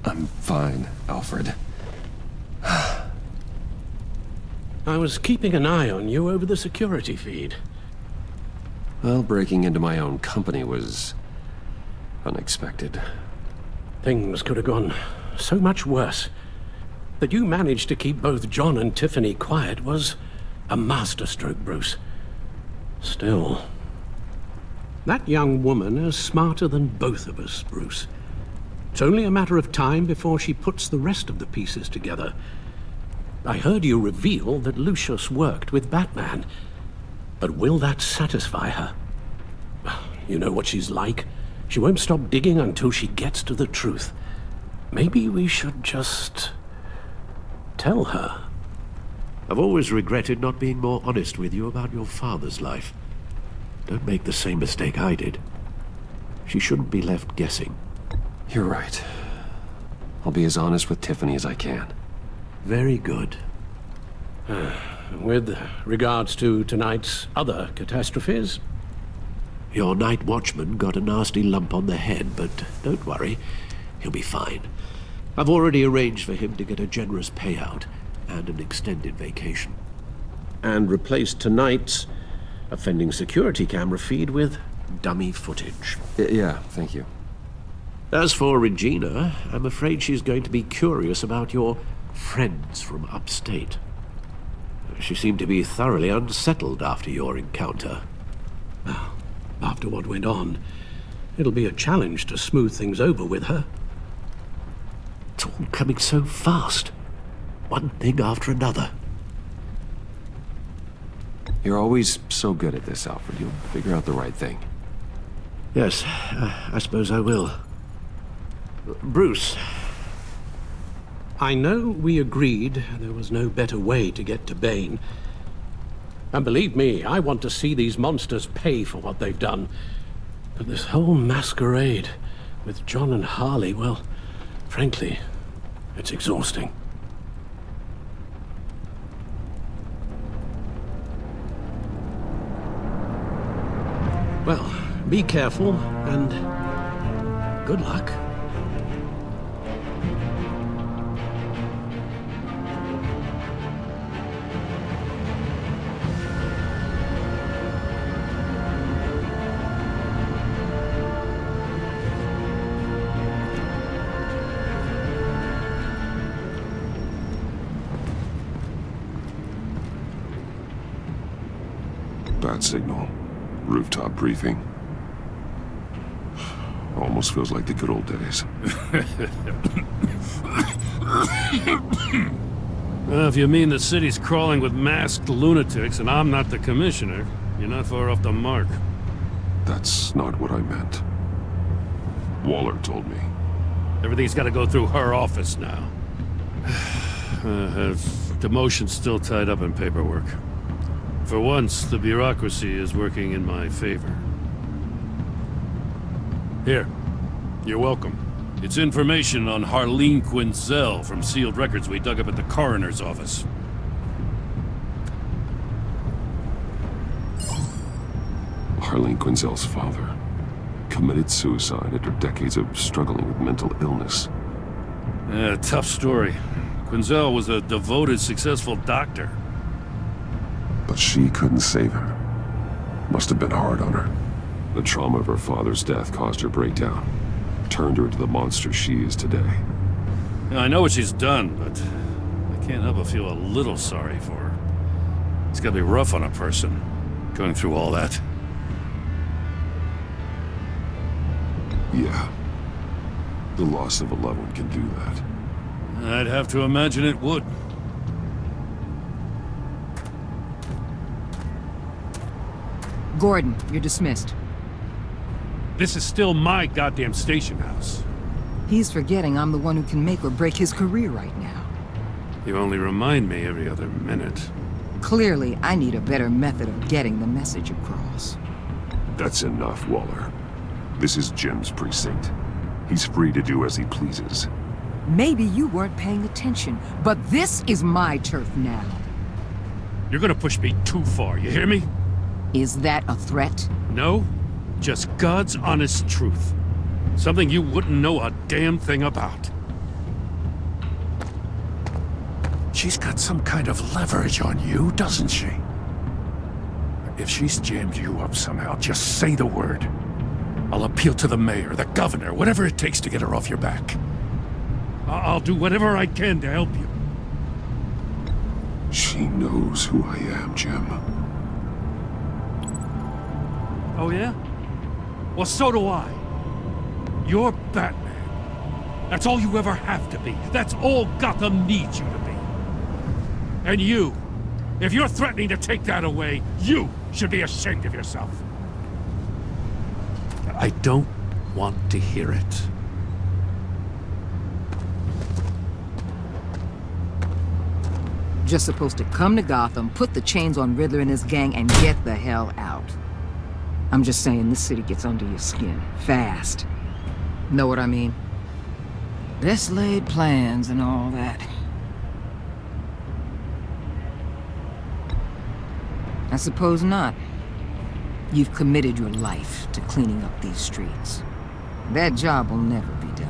I'm fine, Alfred. I was keeping an eye on you over the security feed. Well, breaking into my own company was unexpected. Things could have gone so much worse. That you managed to keep both John and Tiffany quiet was a masterstroke, Bruce. Still, that young woman is smarter than both of us, Bruce. It's only a matter of time before she puts the rest of the pieces together. I heard you reveal that Lucius worked with Batman. But will that satisfy her? You know what she's like. She won't stop digging until she gets to the truth. Maybe we should just tell her. I've always regretted not being more honest with you about your father's life. Don't make the same mistake I did. She shouldn't be left guessing. You're right. I'll be as honest with Tiffany as I can. Very good. with regards to tonight's other catastrophes? Your night watchman got a nasty lump on the head, but don't worry, he'll be fine. I've already arranged for him to get a generous payout and an extended vacation. And replaced tonight's offending security camera feed with dummy footage. Yeah, thank you. As for Regina, I'm afraid she's going to be curious about your friends from upstate. She seemed to be thoroughly unsettled after your encounter. Well, after what went on, it'll be a challenge to smooth things over with her. It's all coming so fast. One thing after another. You're always so good at this, Alfred. You'll figure out the right thing. Yes, I suppose I will. Bruce. I know we agreed there was no better way to get to Bane. And believe me, I want to see these monsters pay for what they've done. But this whole masquerade with John and Harley, well, frankly, it's exhausting. Well, be careful, and good luck. Bat signal. Rooftop briefing. Almost feels like the good old days. Well, if you mean the city's crawling with masked lunatics and I'm not the commissioner, you're not far off the mark. That's not what I meant. Waller told me. Everything's got to go through her office now. Demotion's still tied up in paperwork. For once, the bureaucracy is working in my favor. Here. You're welcome. It's information on Harleen Quinzel from sealed records we dug up at the coroner's office. Harleen Quinzel's father committed suicide after decades of struggling with mental illness. Yeah, tough story. Quinzel was a devoted, successful doctor. But she couldn't save her. Must have been hard on her. The trauma of her father's death caused her breakdown. Turned her into the monster she is today. Yeah, I know what she's done, but I can't help but feel a little sorry for her. It's gotta be rough on a person, going through all that. Yeah. The loss of a loved one can do that. I'd have to imagine it would. Gordon, you're dismissed. This is still my goddamn station house. He's forgetting I'm the one who can make or break his career right now. You only remind me every other minute. Clearly, I need a better method of getting the message across. That's enough, Waller. This is Jim's precinct. He's free to do as he pleases. Maybe you weren't paying attention, but this is my turf now. You're gonna push me too far, you hear me? Is that a threat? No, just God's honest truth. Something you wouldn't know a damn thing about. She's got some kind of leverage on you, doesn't she? If she's jammed you up somehow, just say the word. I'll appeal to the mayor, the governor, whatever it takes to get her off your back. I'll do whatever I can to help you. She knows who I am, Jim. Oh yeah? Well, so do I. You're Batman. That's all you ever have to be. That's all Gotham needs you to be. And you, if you're threatening to take that away, you should be ashamed of yourself. I don't want to hear it. Just supposed to come to Gotham, put the chains on Riddler and his gang, and get the hell out. I'm just saying, this city gets under your skin. Fast. Know what I mean? Best laid plans and all that. I suppose not. You've committed your life to cleaning up these streets. That job will never be done.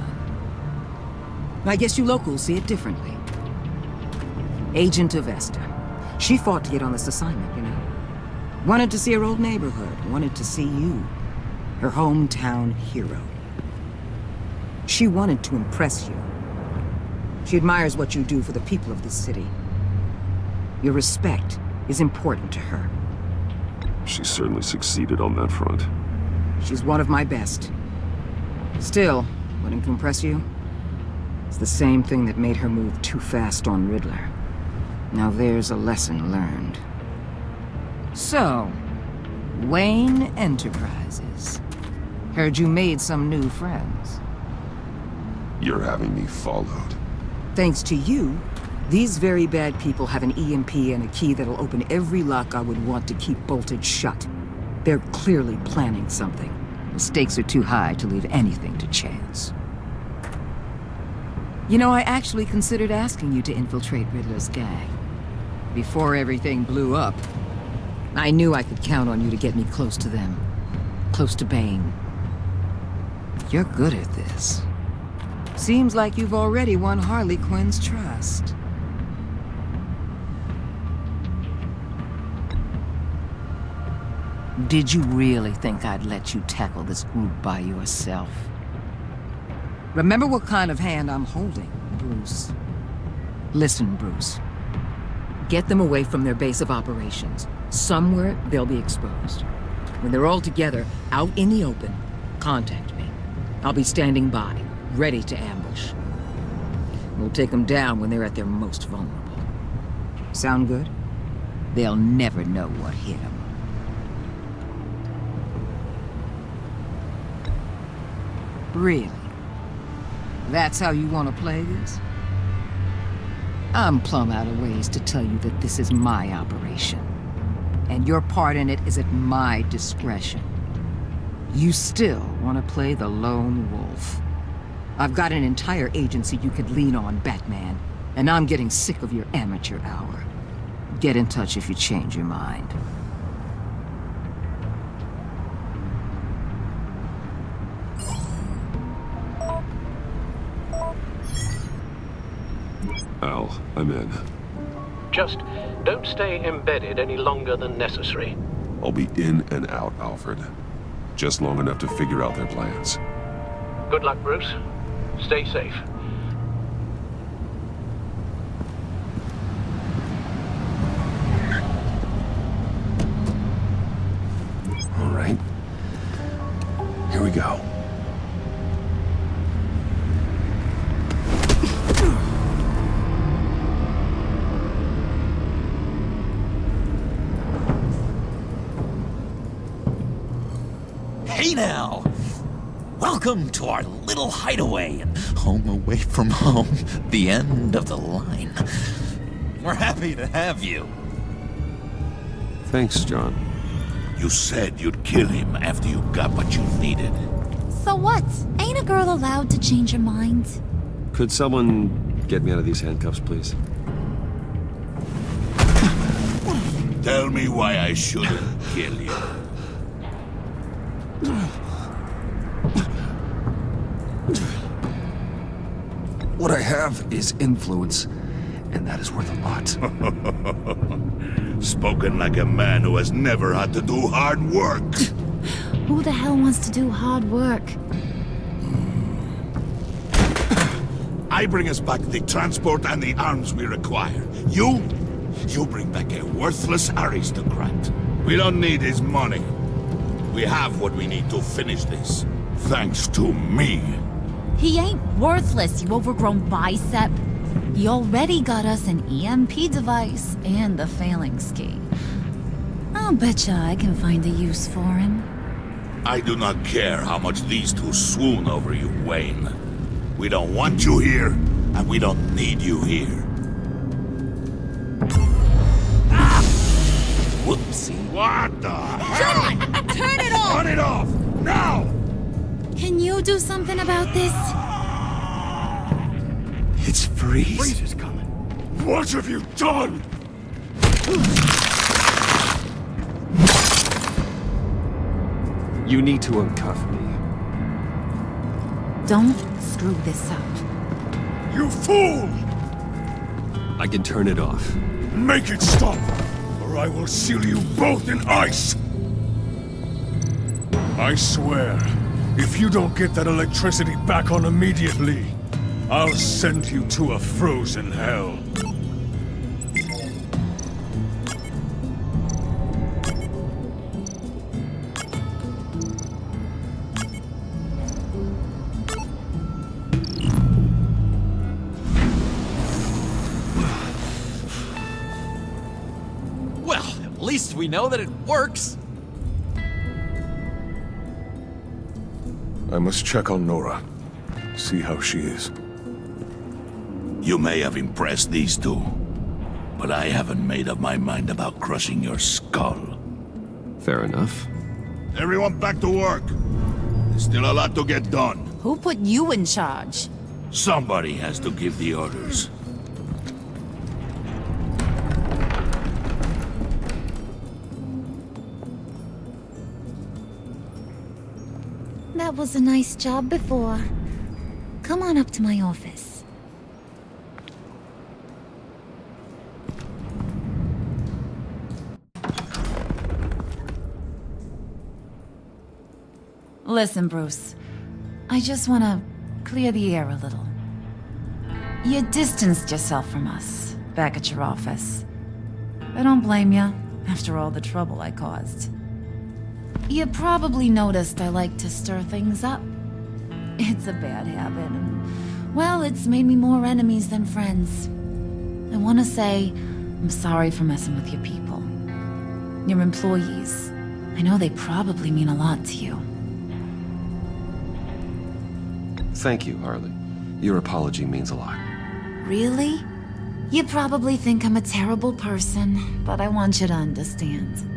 I guess you locals see it differently. Agent Avesta. She fought to get on this assignment, you know. Wanted to see her old neighborhood, wanted to see you, her hometown hero. She wanted to impress you. She admires what you do for the people of this city. Your respect is important to her. She certainly succeeded on that front. She's one of my best. Still, wouldn't impress you? It's the same thing that made her move too fast on Riddler. Now there's a lesson learned. So, Wayne Enterprises. Heard you made some new friends. You're having me followed. Thanks to you, these very bad people have an EMP and a key that'll open every lock I would want to keep bolted shut. They're clearly planning something. The stakes are too high to leave anything to chance. You know, I actually considered asking you to infiltrate Riddler's gang. Before everything blew up, I knew I could count on you to get me close to them. Close to Bane. You're good at this. Seems like you've already won Harley Quinn's trust. Did you really think I'd let you tackle this group by yourself? Remember what kind of hand I'm holding, Bruce. Listen, Bruce. Get them away from their base of operations. Somewhere they'll be exposed. When they're all together, out in the open, contact me. I'll be standing by, ready to ambush. We'll take them down when they're at their most vulnerable. Sound good? They'll never know what hit them. Really? That's how you want to play this? I'm plumb out of ways to tell you that this is my operation. And your part in it is at my discretion. You still want to play the lone wolf. I've got an entire agency you could lean on, Batman. And I'm getting sick of your amateur hour. Get in touch if you change your mind. Al, I'm in. Just don't stay embedded any longer than necessary. I'll be in and out, Alfred. Just long enough to figure out their plans. Good luck, Bruce. Stay safe. All right. Here we go. Hey now! Welcome to our little hideaway and home away from home, the end of the line. We're happy to have you. Thanks, John. You said you'd kill him after you got what you needed. So what? Ain't a girl allowed to change her mind? Could someone get me out of these handcuffs, please? Tell me why I shouldn't kill you. What I have is influence, and that is worth a lot. Spoken like a man who has never had to do hard work. Who the hell wants to do hard work? I bring us back the transport and the arms we require. You bring back a worthless aristocrat. We don't need his money. We have what we need to finish this. Thanks to me. He ain't worthless, you overgrown bicep. He already got us an EMP device and the phalanx key. I'll betcha I can find a use for him. I do not care how much these two swoon over you, Wayne. We don't want you here, and we don't need you here. Ah! Whoopsie. What the John! Turn it off! Turn it off! Now! Can you do something about this? It's Freeze. Freeze is coming. What have you done? You need to uncuff me. Don't screw this up. You fool! I can turn it off. Make it stop, or I will seal you both in ice! I swear, if you don't get that electricity back on immediately, I'll send you to a frozen hell. Well, at least we know that it works. I must check on Nora. See how she is. You may have impressed these two, but I haven't made up my mind about crushing your skull. Fair enough. Everyone back to work. There's still a lot to get done. Who put you in charge? Somebody has to give the orders. That was a nice job before. Come on up to my office. Listen, Bruce. I just want to clear the air a little. You distanced yourself from us back at your office. I don't blame you, after all the trouble I caused. You probably noticed I like to stir things up. It's a bad habit, and, well, it's made me more enemies than friends. I want to say I'm sorry for messing with your people. Your employees. I know they probably mean a lot to you. Thank you, Harley. Your apology means a lot. Really? You probably think I'm a terrible person, but I want you to understand.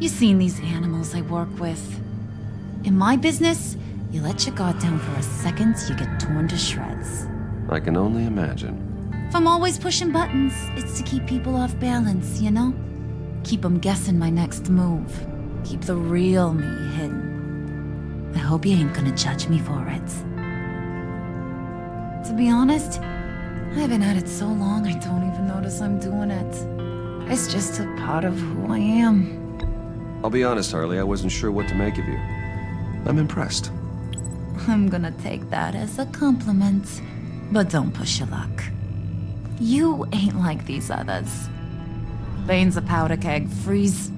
You've seen these animals I work with. In my business, you let your guard down for a second, you get torn to shreds. I can only imagine. If I'm always pushing buttons, it's to keep people off balance, you know? Keep them guessing my next move. Keep the real me hidden. I hope you ain't gonna judge me for it. To be honest, I've been at it so long I don't even notice I'm doing it. It's just a part of who I am. I'll be honest, Harley, I wasn't sure what to make of you. I'm impressed. I'm gonna take that as a compliment, but don't push your luck. You ain't like these others. Bane's a powder keg, Freeze.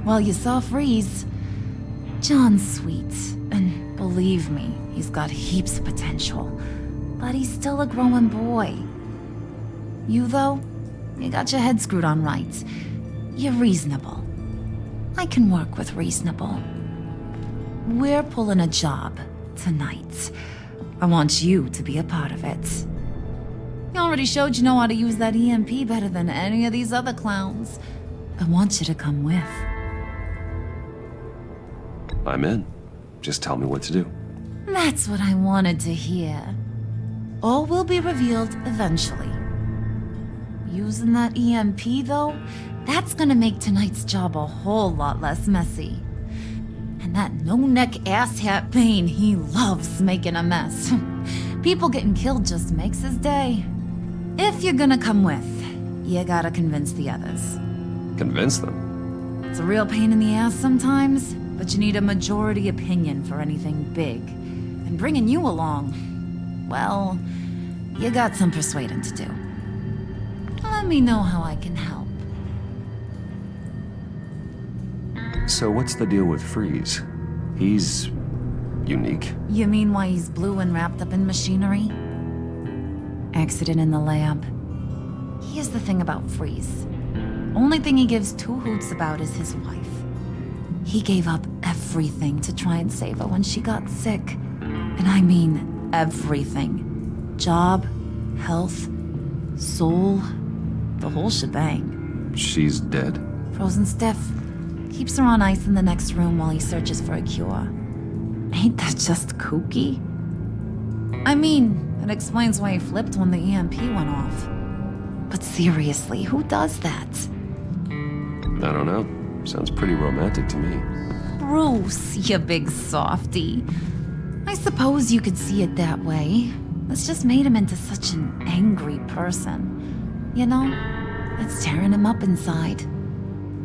Well, you saw Freeze. John's sweet, and believe me, he's got heaps of potential. But he's still a growing boy. You, though, you got your head screwed on right. You're reasonable. I can work with reasonable. We're pulling a job tonight. I want you to be a part of it. You already showed you know how to use that EMP better than any of these other clowns. I want you to come with. I'm in. Just tell me what to do. That's what I wanted to hear. All will be revealed eventually. Using that EMP, though, that's gonna make tonight's job a whole lot less messy. And that no-neck asshat Bane, he loves making a mess. People getting killed just makes his day. If you're gonna come with, you gotta convince the others. Convince them? It's a real pain in the ass sometimes, but you need a majority opinion for anything big. And bringing you along, well, you got some persuading to do. Let me know how I can help. So what's the deal with Freeze? He's unique. You mean why he's blue and wrapped up in machinery? Accident in the lab. Here's the thing about Freeze. Only thing he gives two hoots about is his wife. He gave up everything to try and save her when she got sick. And I mean everything. Job, health, soul, the whole shebang. She's dead? Frozen stiff. Keeps her on ice in the next room while he searches for a cure. Ain't that just kooky? I mean, it explains why he flipped when the EMP went off. But seriously, who does that? I don't know. Sounds pretty romantic to me. Bruce, you big softy. I suppose you could see it that way. It's just made him into such an angry person. You know, it's tearing him up inside.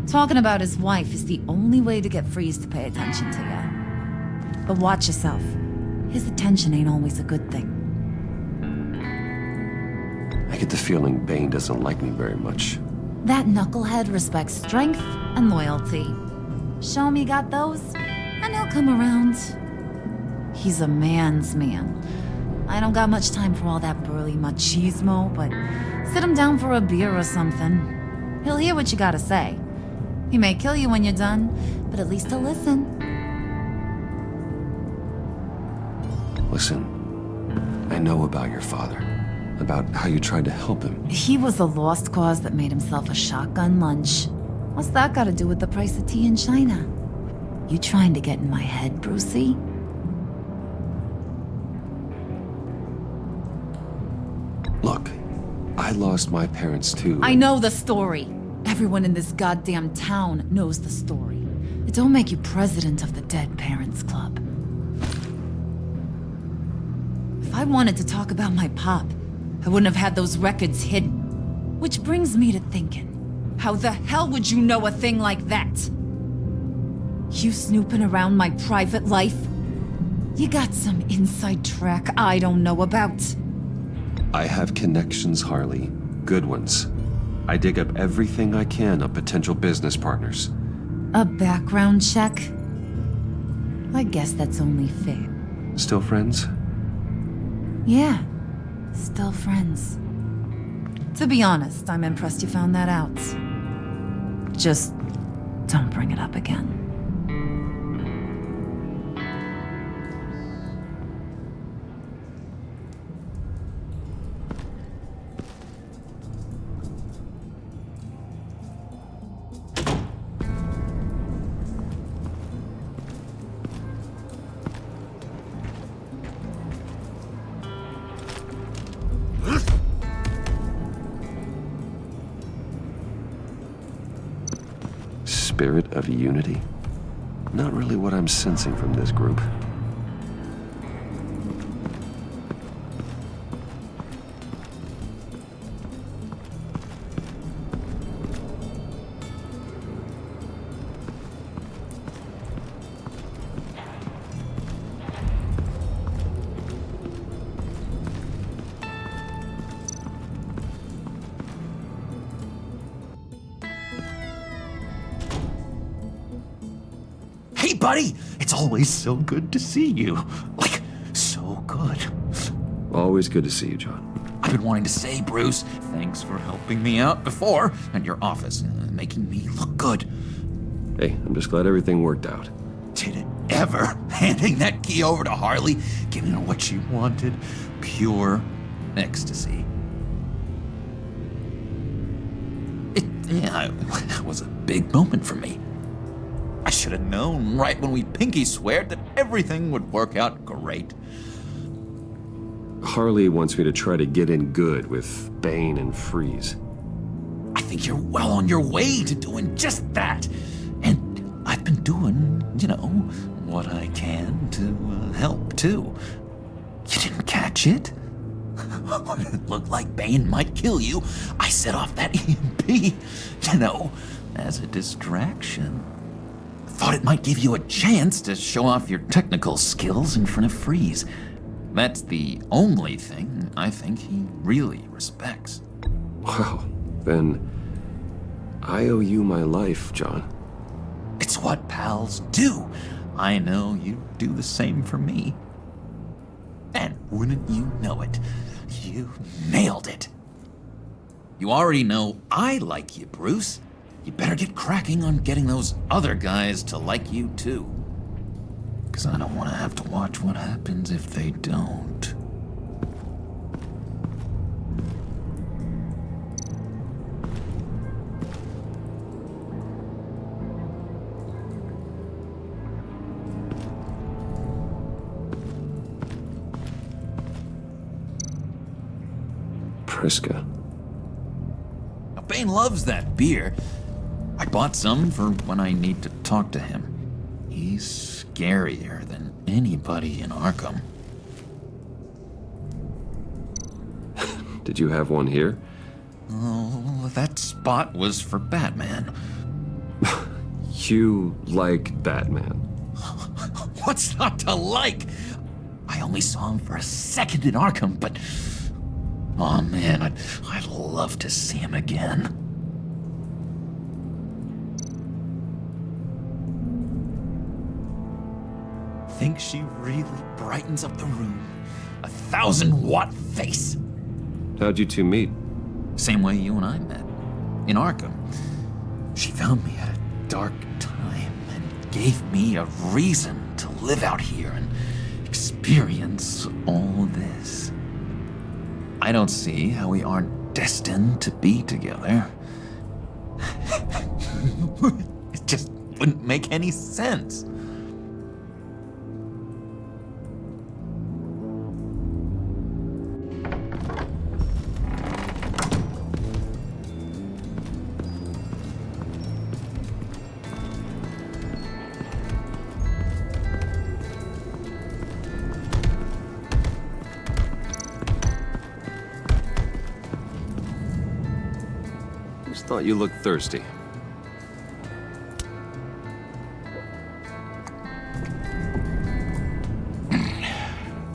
Talking about his wife is the only way to get Freeze to pay attention to you. But watch yourself. His attention ain't always a good thing. I get the feeling Bane doesn't like me very much. That knucklehead respects strength and loyalty. Show him you got those, and he'll come around. He's a man's man. I don't got much time for all that burly machismo, but sit him down for a beer or something. He'll hear what you gotta say. He may kill you when you're done, but at least he'll listen. Listen, I know about your father. About how you tried to help him. He was a lost cause that made himself a shotgun lunch. What's that got to do with the price of tea in China? You trying to get in my head, Brucey? Look, I lost my parents too. I know the story. Everyone in this goddamn town knows the story. It don't make you president of the Dead Parents Club. If I wanted to talk about my pop, I wouldn't have had those records hidden. Which brings me to thinking, how the hell would you know a thing like that? You snooping around my private life? You got some inside track I don't know about. I have connections, Harley. Good ones. I dig up everything I can of potential business partners. A background check? I guess that's only fair. Still friends? Yeah. Still friends. To be honest, I'm impressed you found that out. Just don't bring it up again. Spirit of unity? Not really what I'm sensing from this group. Hey, buddy! It's always so good to see you. Like, so good. Always good to see you, John. I've been wanting to say, Bruce, thanks for helping me out before at your office, making me look good. Hey, I'm just glad everything worked out. Did it ever? Handing that key over to Harley, giving her what she wanted. Pure ecstasy. It was a big moment for me. I should have known right when we pinky sweared that everything would work out great. Harley wants me to try to get in good with Bane and Freeze. I think you're well on your way to doing just that. And I've been doing, what I can to help, too. You didn't catch it? When it looked like Bane might kill you, I set off that EMP, as a distraction. Thought it might give you a chance to show off your technical skills in front of Freeze. That's the only thing I think he really respects. Wow, then I owe you my life, John. It's what pals do. I know you do the same for me. And wouldn't you know it, you nailed it. You already know I like you, Bruce. You better get cracking on getting those other guys to like you, too. 'Cause I don't want to have to watch what happens if they don't. Priska. Now, Bane loves that beer. I bought some for when I need to talk to him. He's scarier than anybody in Arkham. Did you have one here? Oh, that spot was for Batman. You like Batman? What's not to like? I only saw him for a second in Arkham, but... oh man, I'd love to see him again. Think she really brightens up the room. 1,000-watt face. How'd you two meet? Same way you and I met. In Arkham. She found me at a dark time and gave me a reason to live out here and experience all this. I don't see how we aren't destined to be together. It just wouldn't make any sense. Thought you looked thirsty.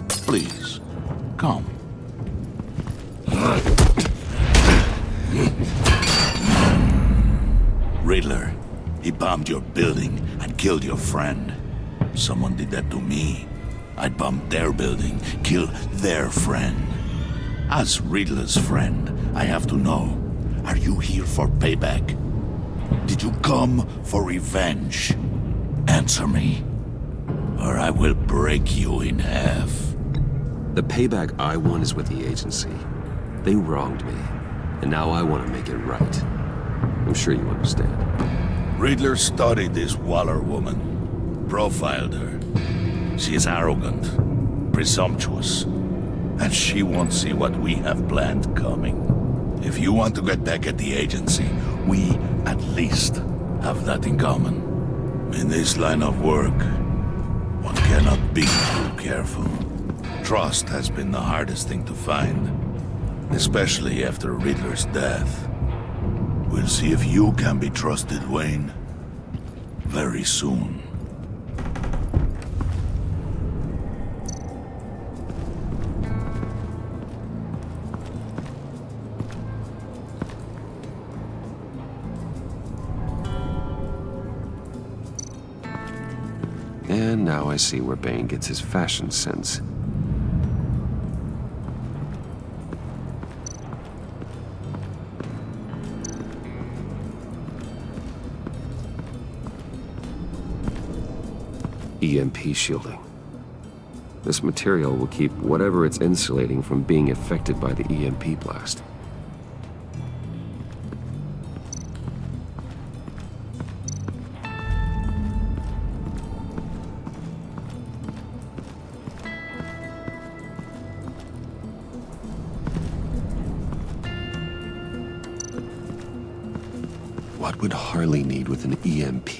Please, come. Riddler, he bombed your building and killed your friend. Someone did that to me. I'd bomb their building, kill their friend. As Riddler's friend, I have to know. Are you here for payback? Did you come for revenge? Answer me, or I will break you in half. The payback I want is with the agency. They wronged me, and now I want to make it right. I'm sure you understand. Riddler studied this Waller woman, profiled her. She is arrogant, presumptuous, and she won't see what we have planned coming. If you want to get back at the agency, we, at least, have that in common. In this line of work, one cannot be too careful. Trust has been the hardest thing to find, especially after Riddler's death. We'll see if you can be trusted, Wayne, very soon. And now I see where Bane gets his fashion sense. EMP shielding. This material will keep whatever it's insulating from being affected by the EMP blast. What would Harley need with an EMP?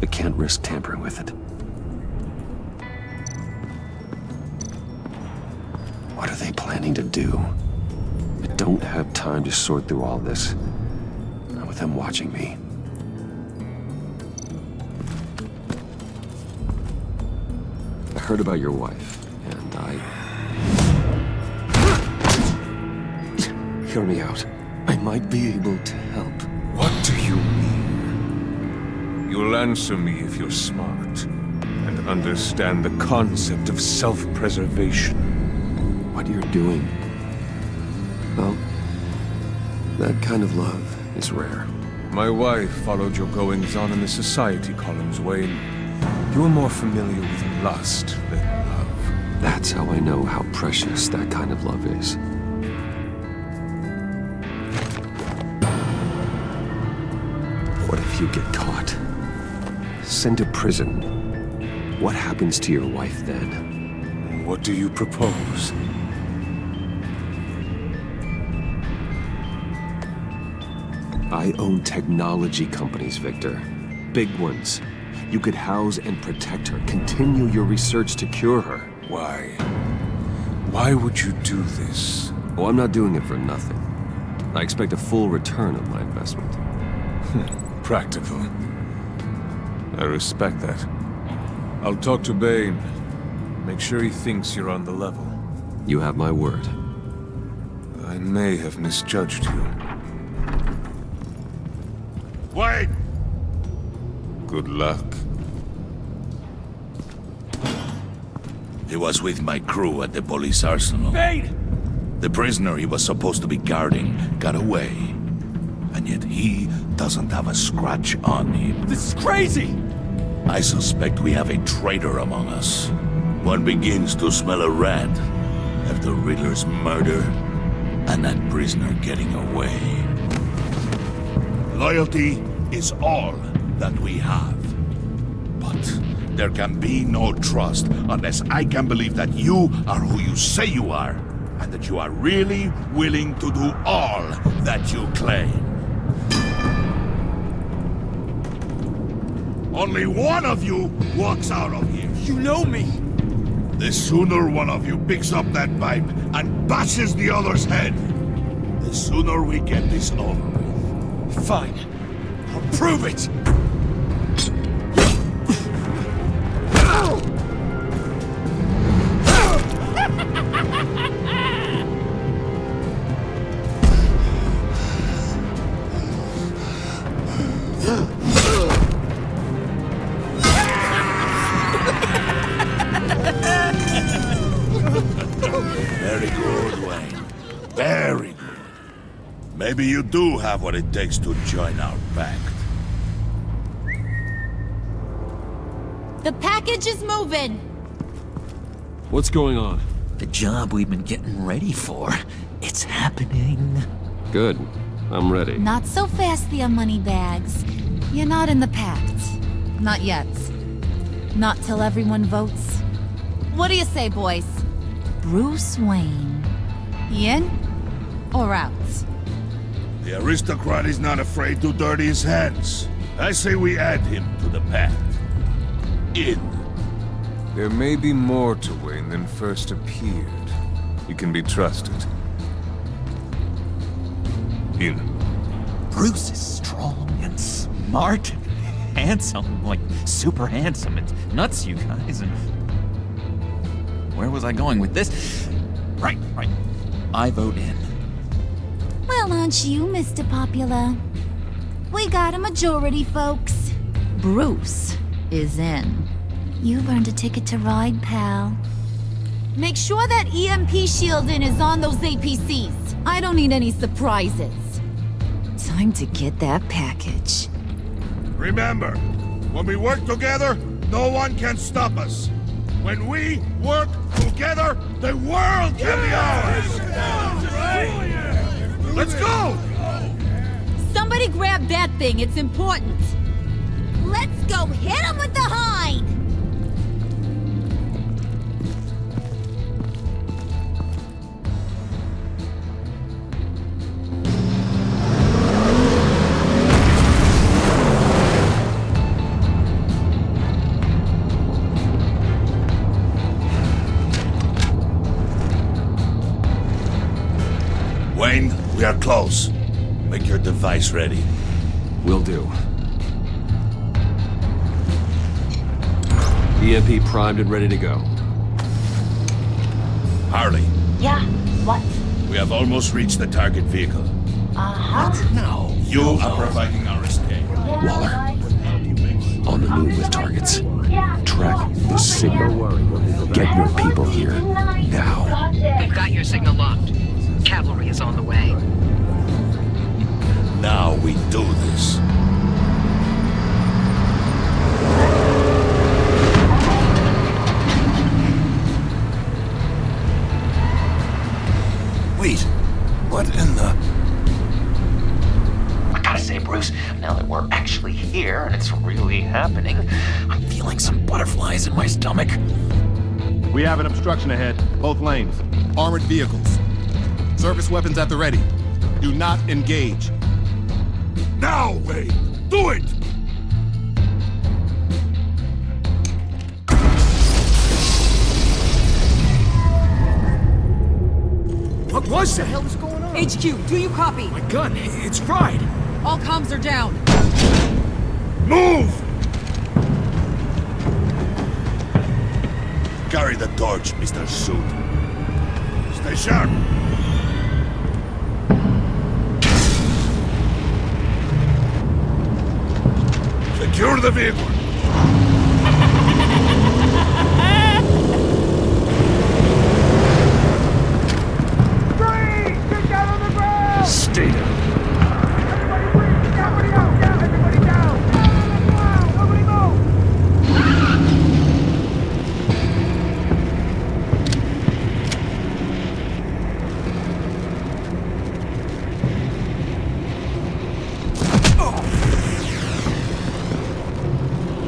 I can't risk tampering with it. What are they planning to do? I don't have time to sort through all this. Not with them watching me. I heard about your wife, and Hear me out. I might be able to help. What do you mean? You'll answer me if you're smart and understand the concept of self-preservation. What you're doing, well, that kind of love is rare. My wife followed your goings-on in the society columns, Wayne. You're more familiar with lust than love. That's how I know how precious that kind of love is. What if you get caught? Sent to prison. What happens to your wife then? What do you propose? I own technology companies, Victor. Big ones. You could house and protect her, continue your research to cure her. Why? Why would you do this? Oh, I'm not doing it for nothing. I expect a full return on my investment. Practical. I respect that. I'll talk to Bane. Make sure he thinks you're on the level. You have my word. I may have misjudged you. Wait! Good luck. He was with my crew at the police arsenal. Bane! The prisoner he was supposed to be guarding got away. And yet he doesn't have a scratch on him. This is crazy! I suspect we have a traitor among us. One begins to smell a rat after Riddler's murder and that prisoner getting away. Loyalty is all that we have. But there can be no trust unless I can believe that you are who you say you are, and that you are really willing to do all that you claim. Only one of you walks out of here. You know me! The sooner one of you picks up that pipe and bashes the other's head, the sooner we get this over with. Fine. I'll prove it! Very good, Wayne. Very good. Maybe you do have what it takes to join our pact. The package is moving! What's going on? The job we've been getting ready for. It's happening. Good. I'm ready. Not so fast, the Moneybags. You're not in the Pact. Not yet. Not till everyone votes. What do you say, boys? Bruce Wayne. In or out? The aristocrat is not afraid to dirty his hands. I say we add him to the pact. In. There may be more to Wayne than first appeared. You can be trusted. In. Bruce is strong and smart and handsome, like super handsome. It's nuts, you guys. And where was I going with this? Right. I vote in. Well, aren't you, Mr. Popular? We got a majority, folks. Bruce is in. You've earned a ticket to ride, pal. Make sure that EMP shielding is on those APCs. I don't need any surprises. Time to get that package. Remember, when we work together, no one can stop us. When we work together, the world can be ours! Let's go! Somebody grab that thing, it's important. Let's go hit him with the hind! Wayne, we are close. Make your device ready. Will do. EMP primed and ready to go. Harley. Yeah, what? We have almost reached the target vehicle. What? No. You are providing our escape. Waller. On the move with targets. Track the signal. Get your people here. Now. We've got your signal locked. Cavalry is on the way. Now we do this. Wait, what in the... I gotta say, Bruce, now that we're actually here and it's really happening, I'm feeling some butterflies in my stomach. We have an obstruction ahead, both lanes. Armored vehicles. Service weapons at the ready. Do not engage. Now, Wayne! Do it! the hell is going on? HQ, do you copy? My gun, it's fried. All comms are down. Move! Carry the torch, Mr. Suit. Stay sharp. Secure the vehicle. Stay down.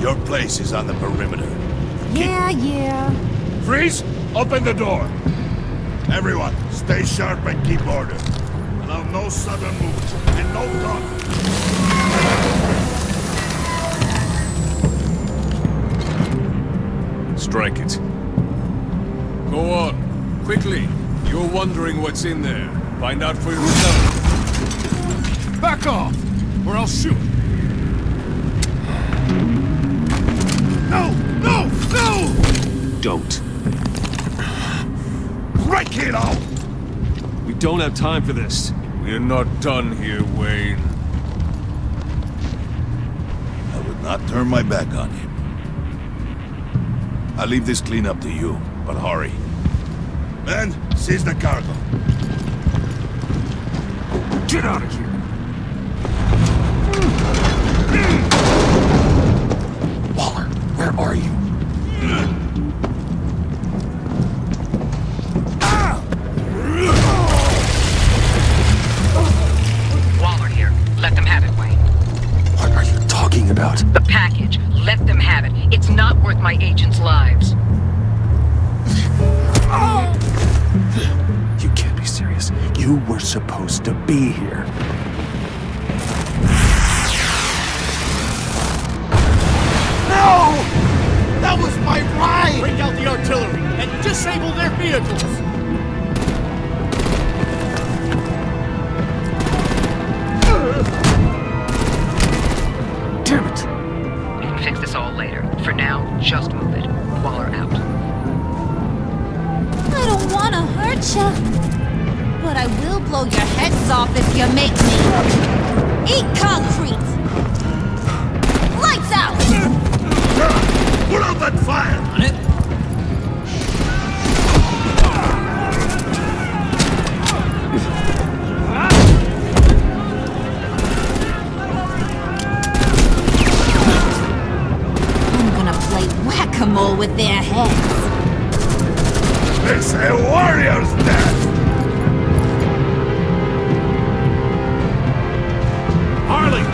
Your place is on the perimeter. Yeah. Freeze! Open the door. Everyone, stay sharp and keep order. Allow no sudden movement and no talk. Strike it. Go on. Quickly. You're wondering what's in there. Find out for yourself. Back off, or I'll shoot. No! Don't. Break it out! We don't have time for this. We're not done here, Wayne. I would not turn my back on him. I'll leave this cleanup to you, but hurry. Men, seize the cargo. Get out of here. Waller, where are you? Waller here. Let them have it, Wayne. What are you talking about? The package. Let them have it. It's not worth my agents' lives. You can't be serious. You were supposed to be here. No! That was my ride! Break out the artillery and disable their vehicles! Damn it! We can fix this all later. For now, just move it. Waller out. I don't want to hurt you, but I will blow your heads off if you make me. Eat concrete! Lights out! Put out that fire! On it. I'm gonna play whack-a-mole with their heads. It's a warrior's death! Harley!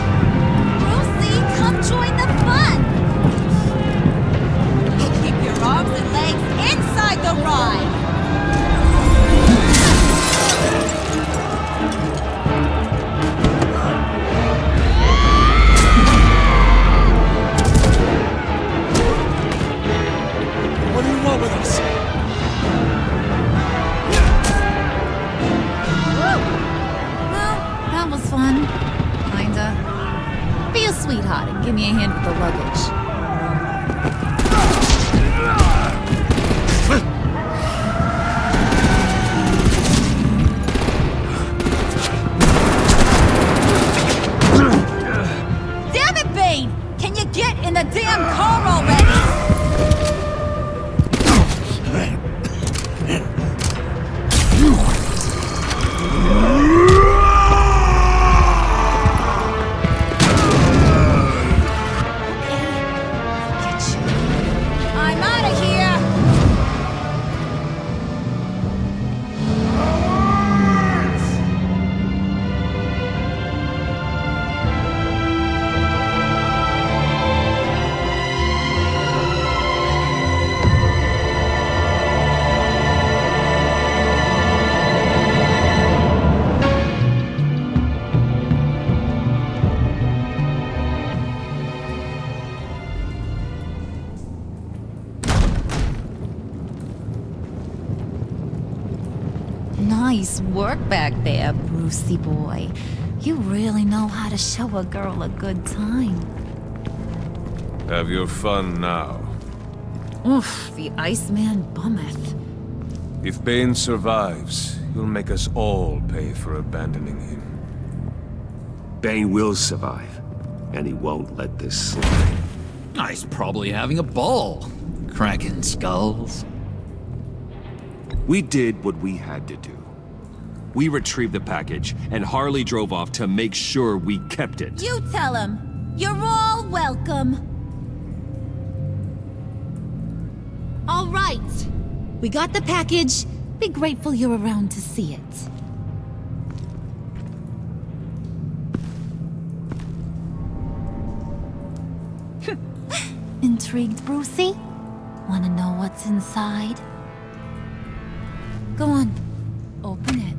Brucey, come join the fun! Keep your arms and legs inside the ride! What do you want with us? Well, that was fun. Kinda. Be a sweetheart and give me a hand with the luggage. Damn it, Bane! Can you get in the damn car already? I'm out of here! Nice work back there, Brucey boy. You really know how to show a girl a good time. Have your fun now. Oof, the Iceman bummeth. If Bane survives, you'll make us all pay for abandoning him. Bane will survive, and he won't let this slide. He's probably having a ball, cracking skulls. We did what we had to do. We retrieved the package, and Harley drove off to make sure we kept it. You tell him. You're all welcome. All right. We got the package. Be grateful you're around to see it. Intrigued, Brucey? Wanna know what's inside? Go on. Open it.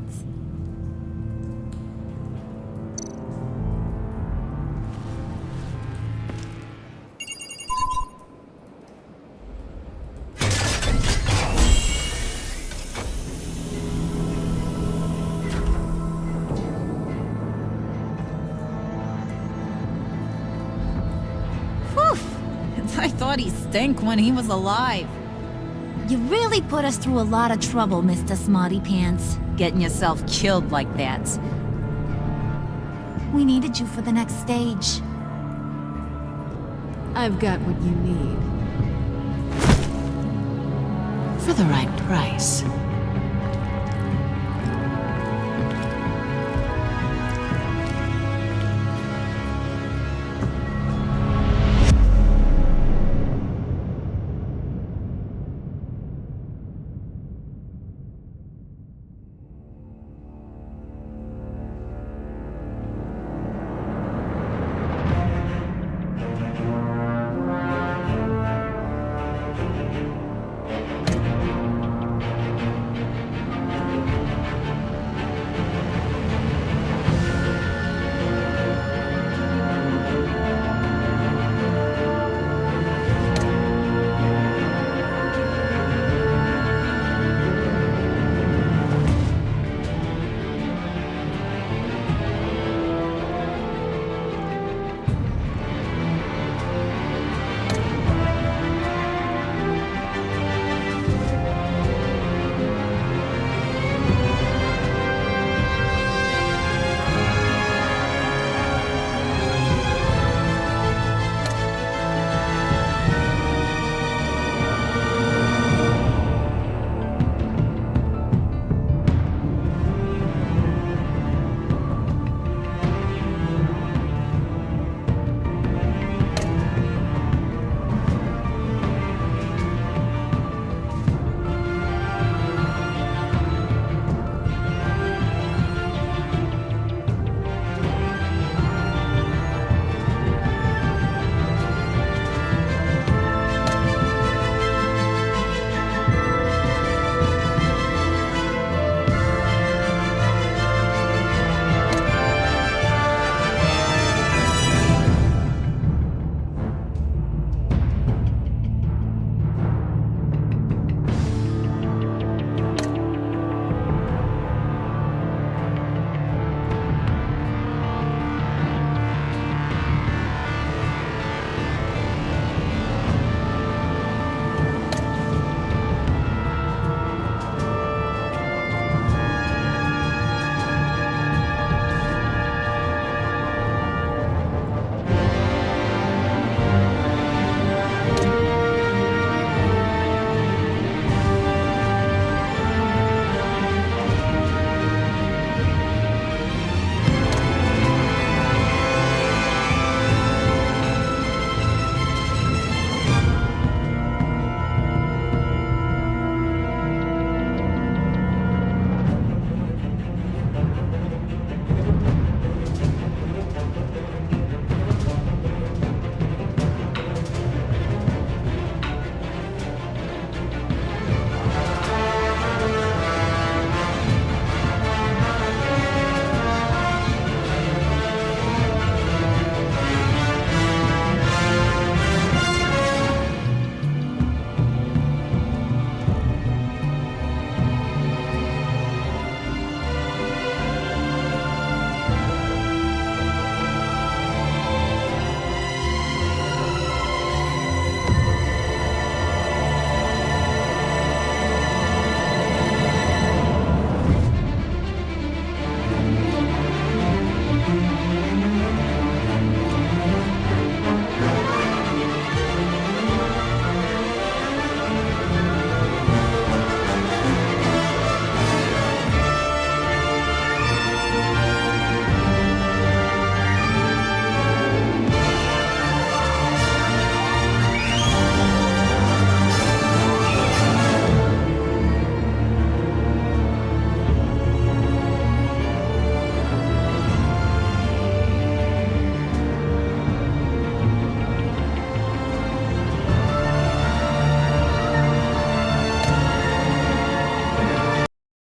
I thought he stank when he was alive. You really put us through a lot of trouble, Mr. Smarty Pants. Getting yourself killed like that. We needed you for the next stage. I've got what you need. For the right price.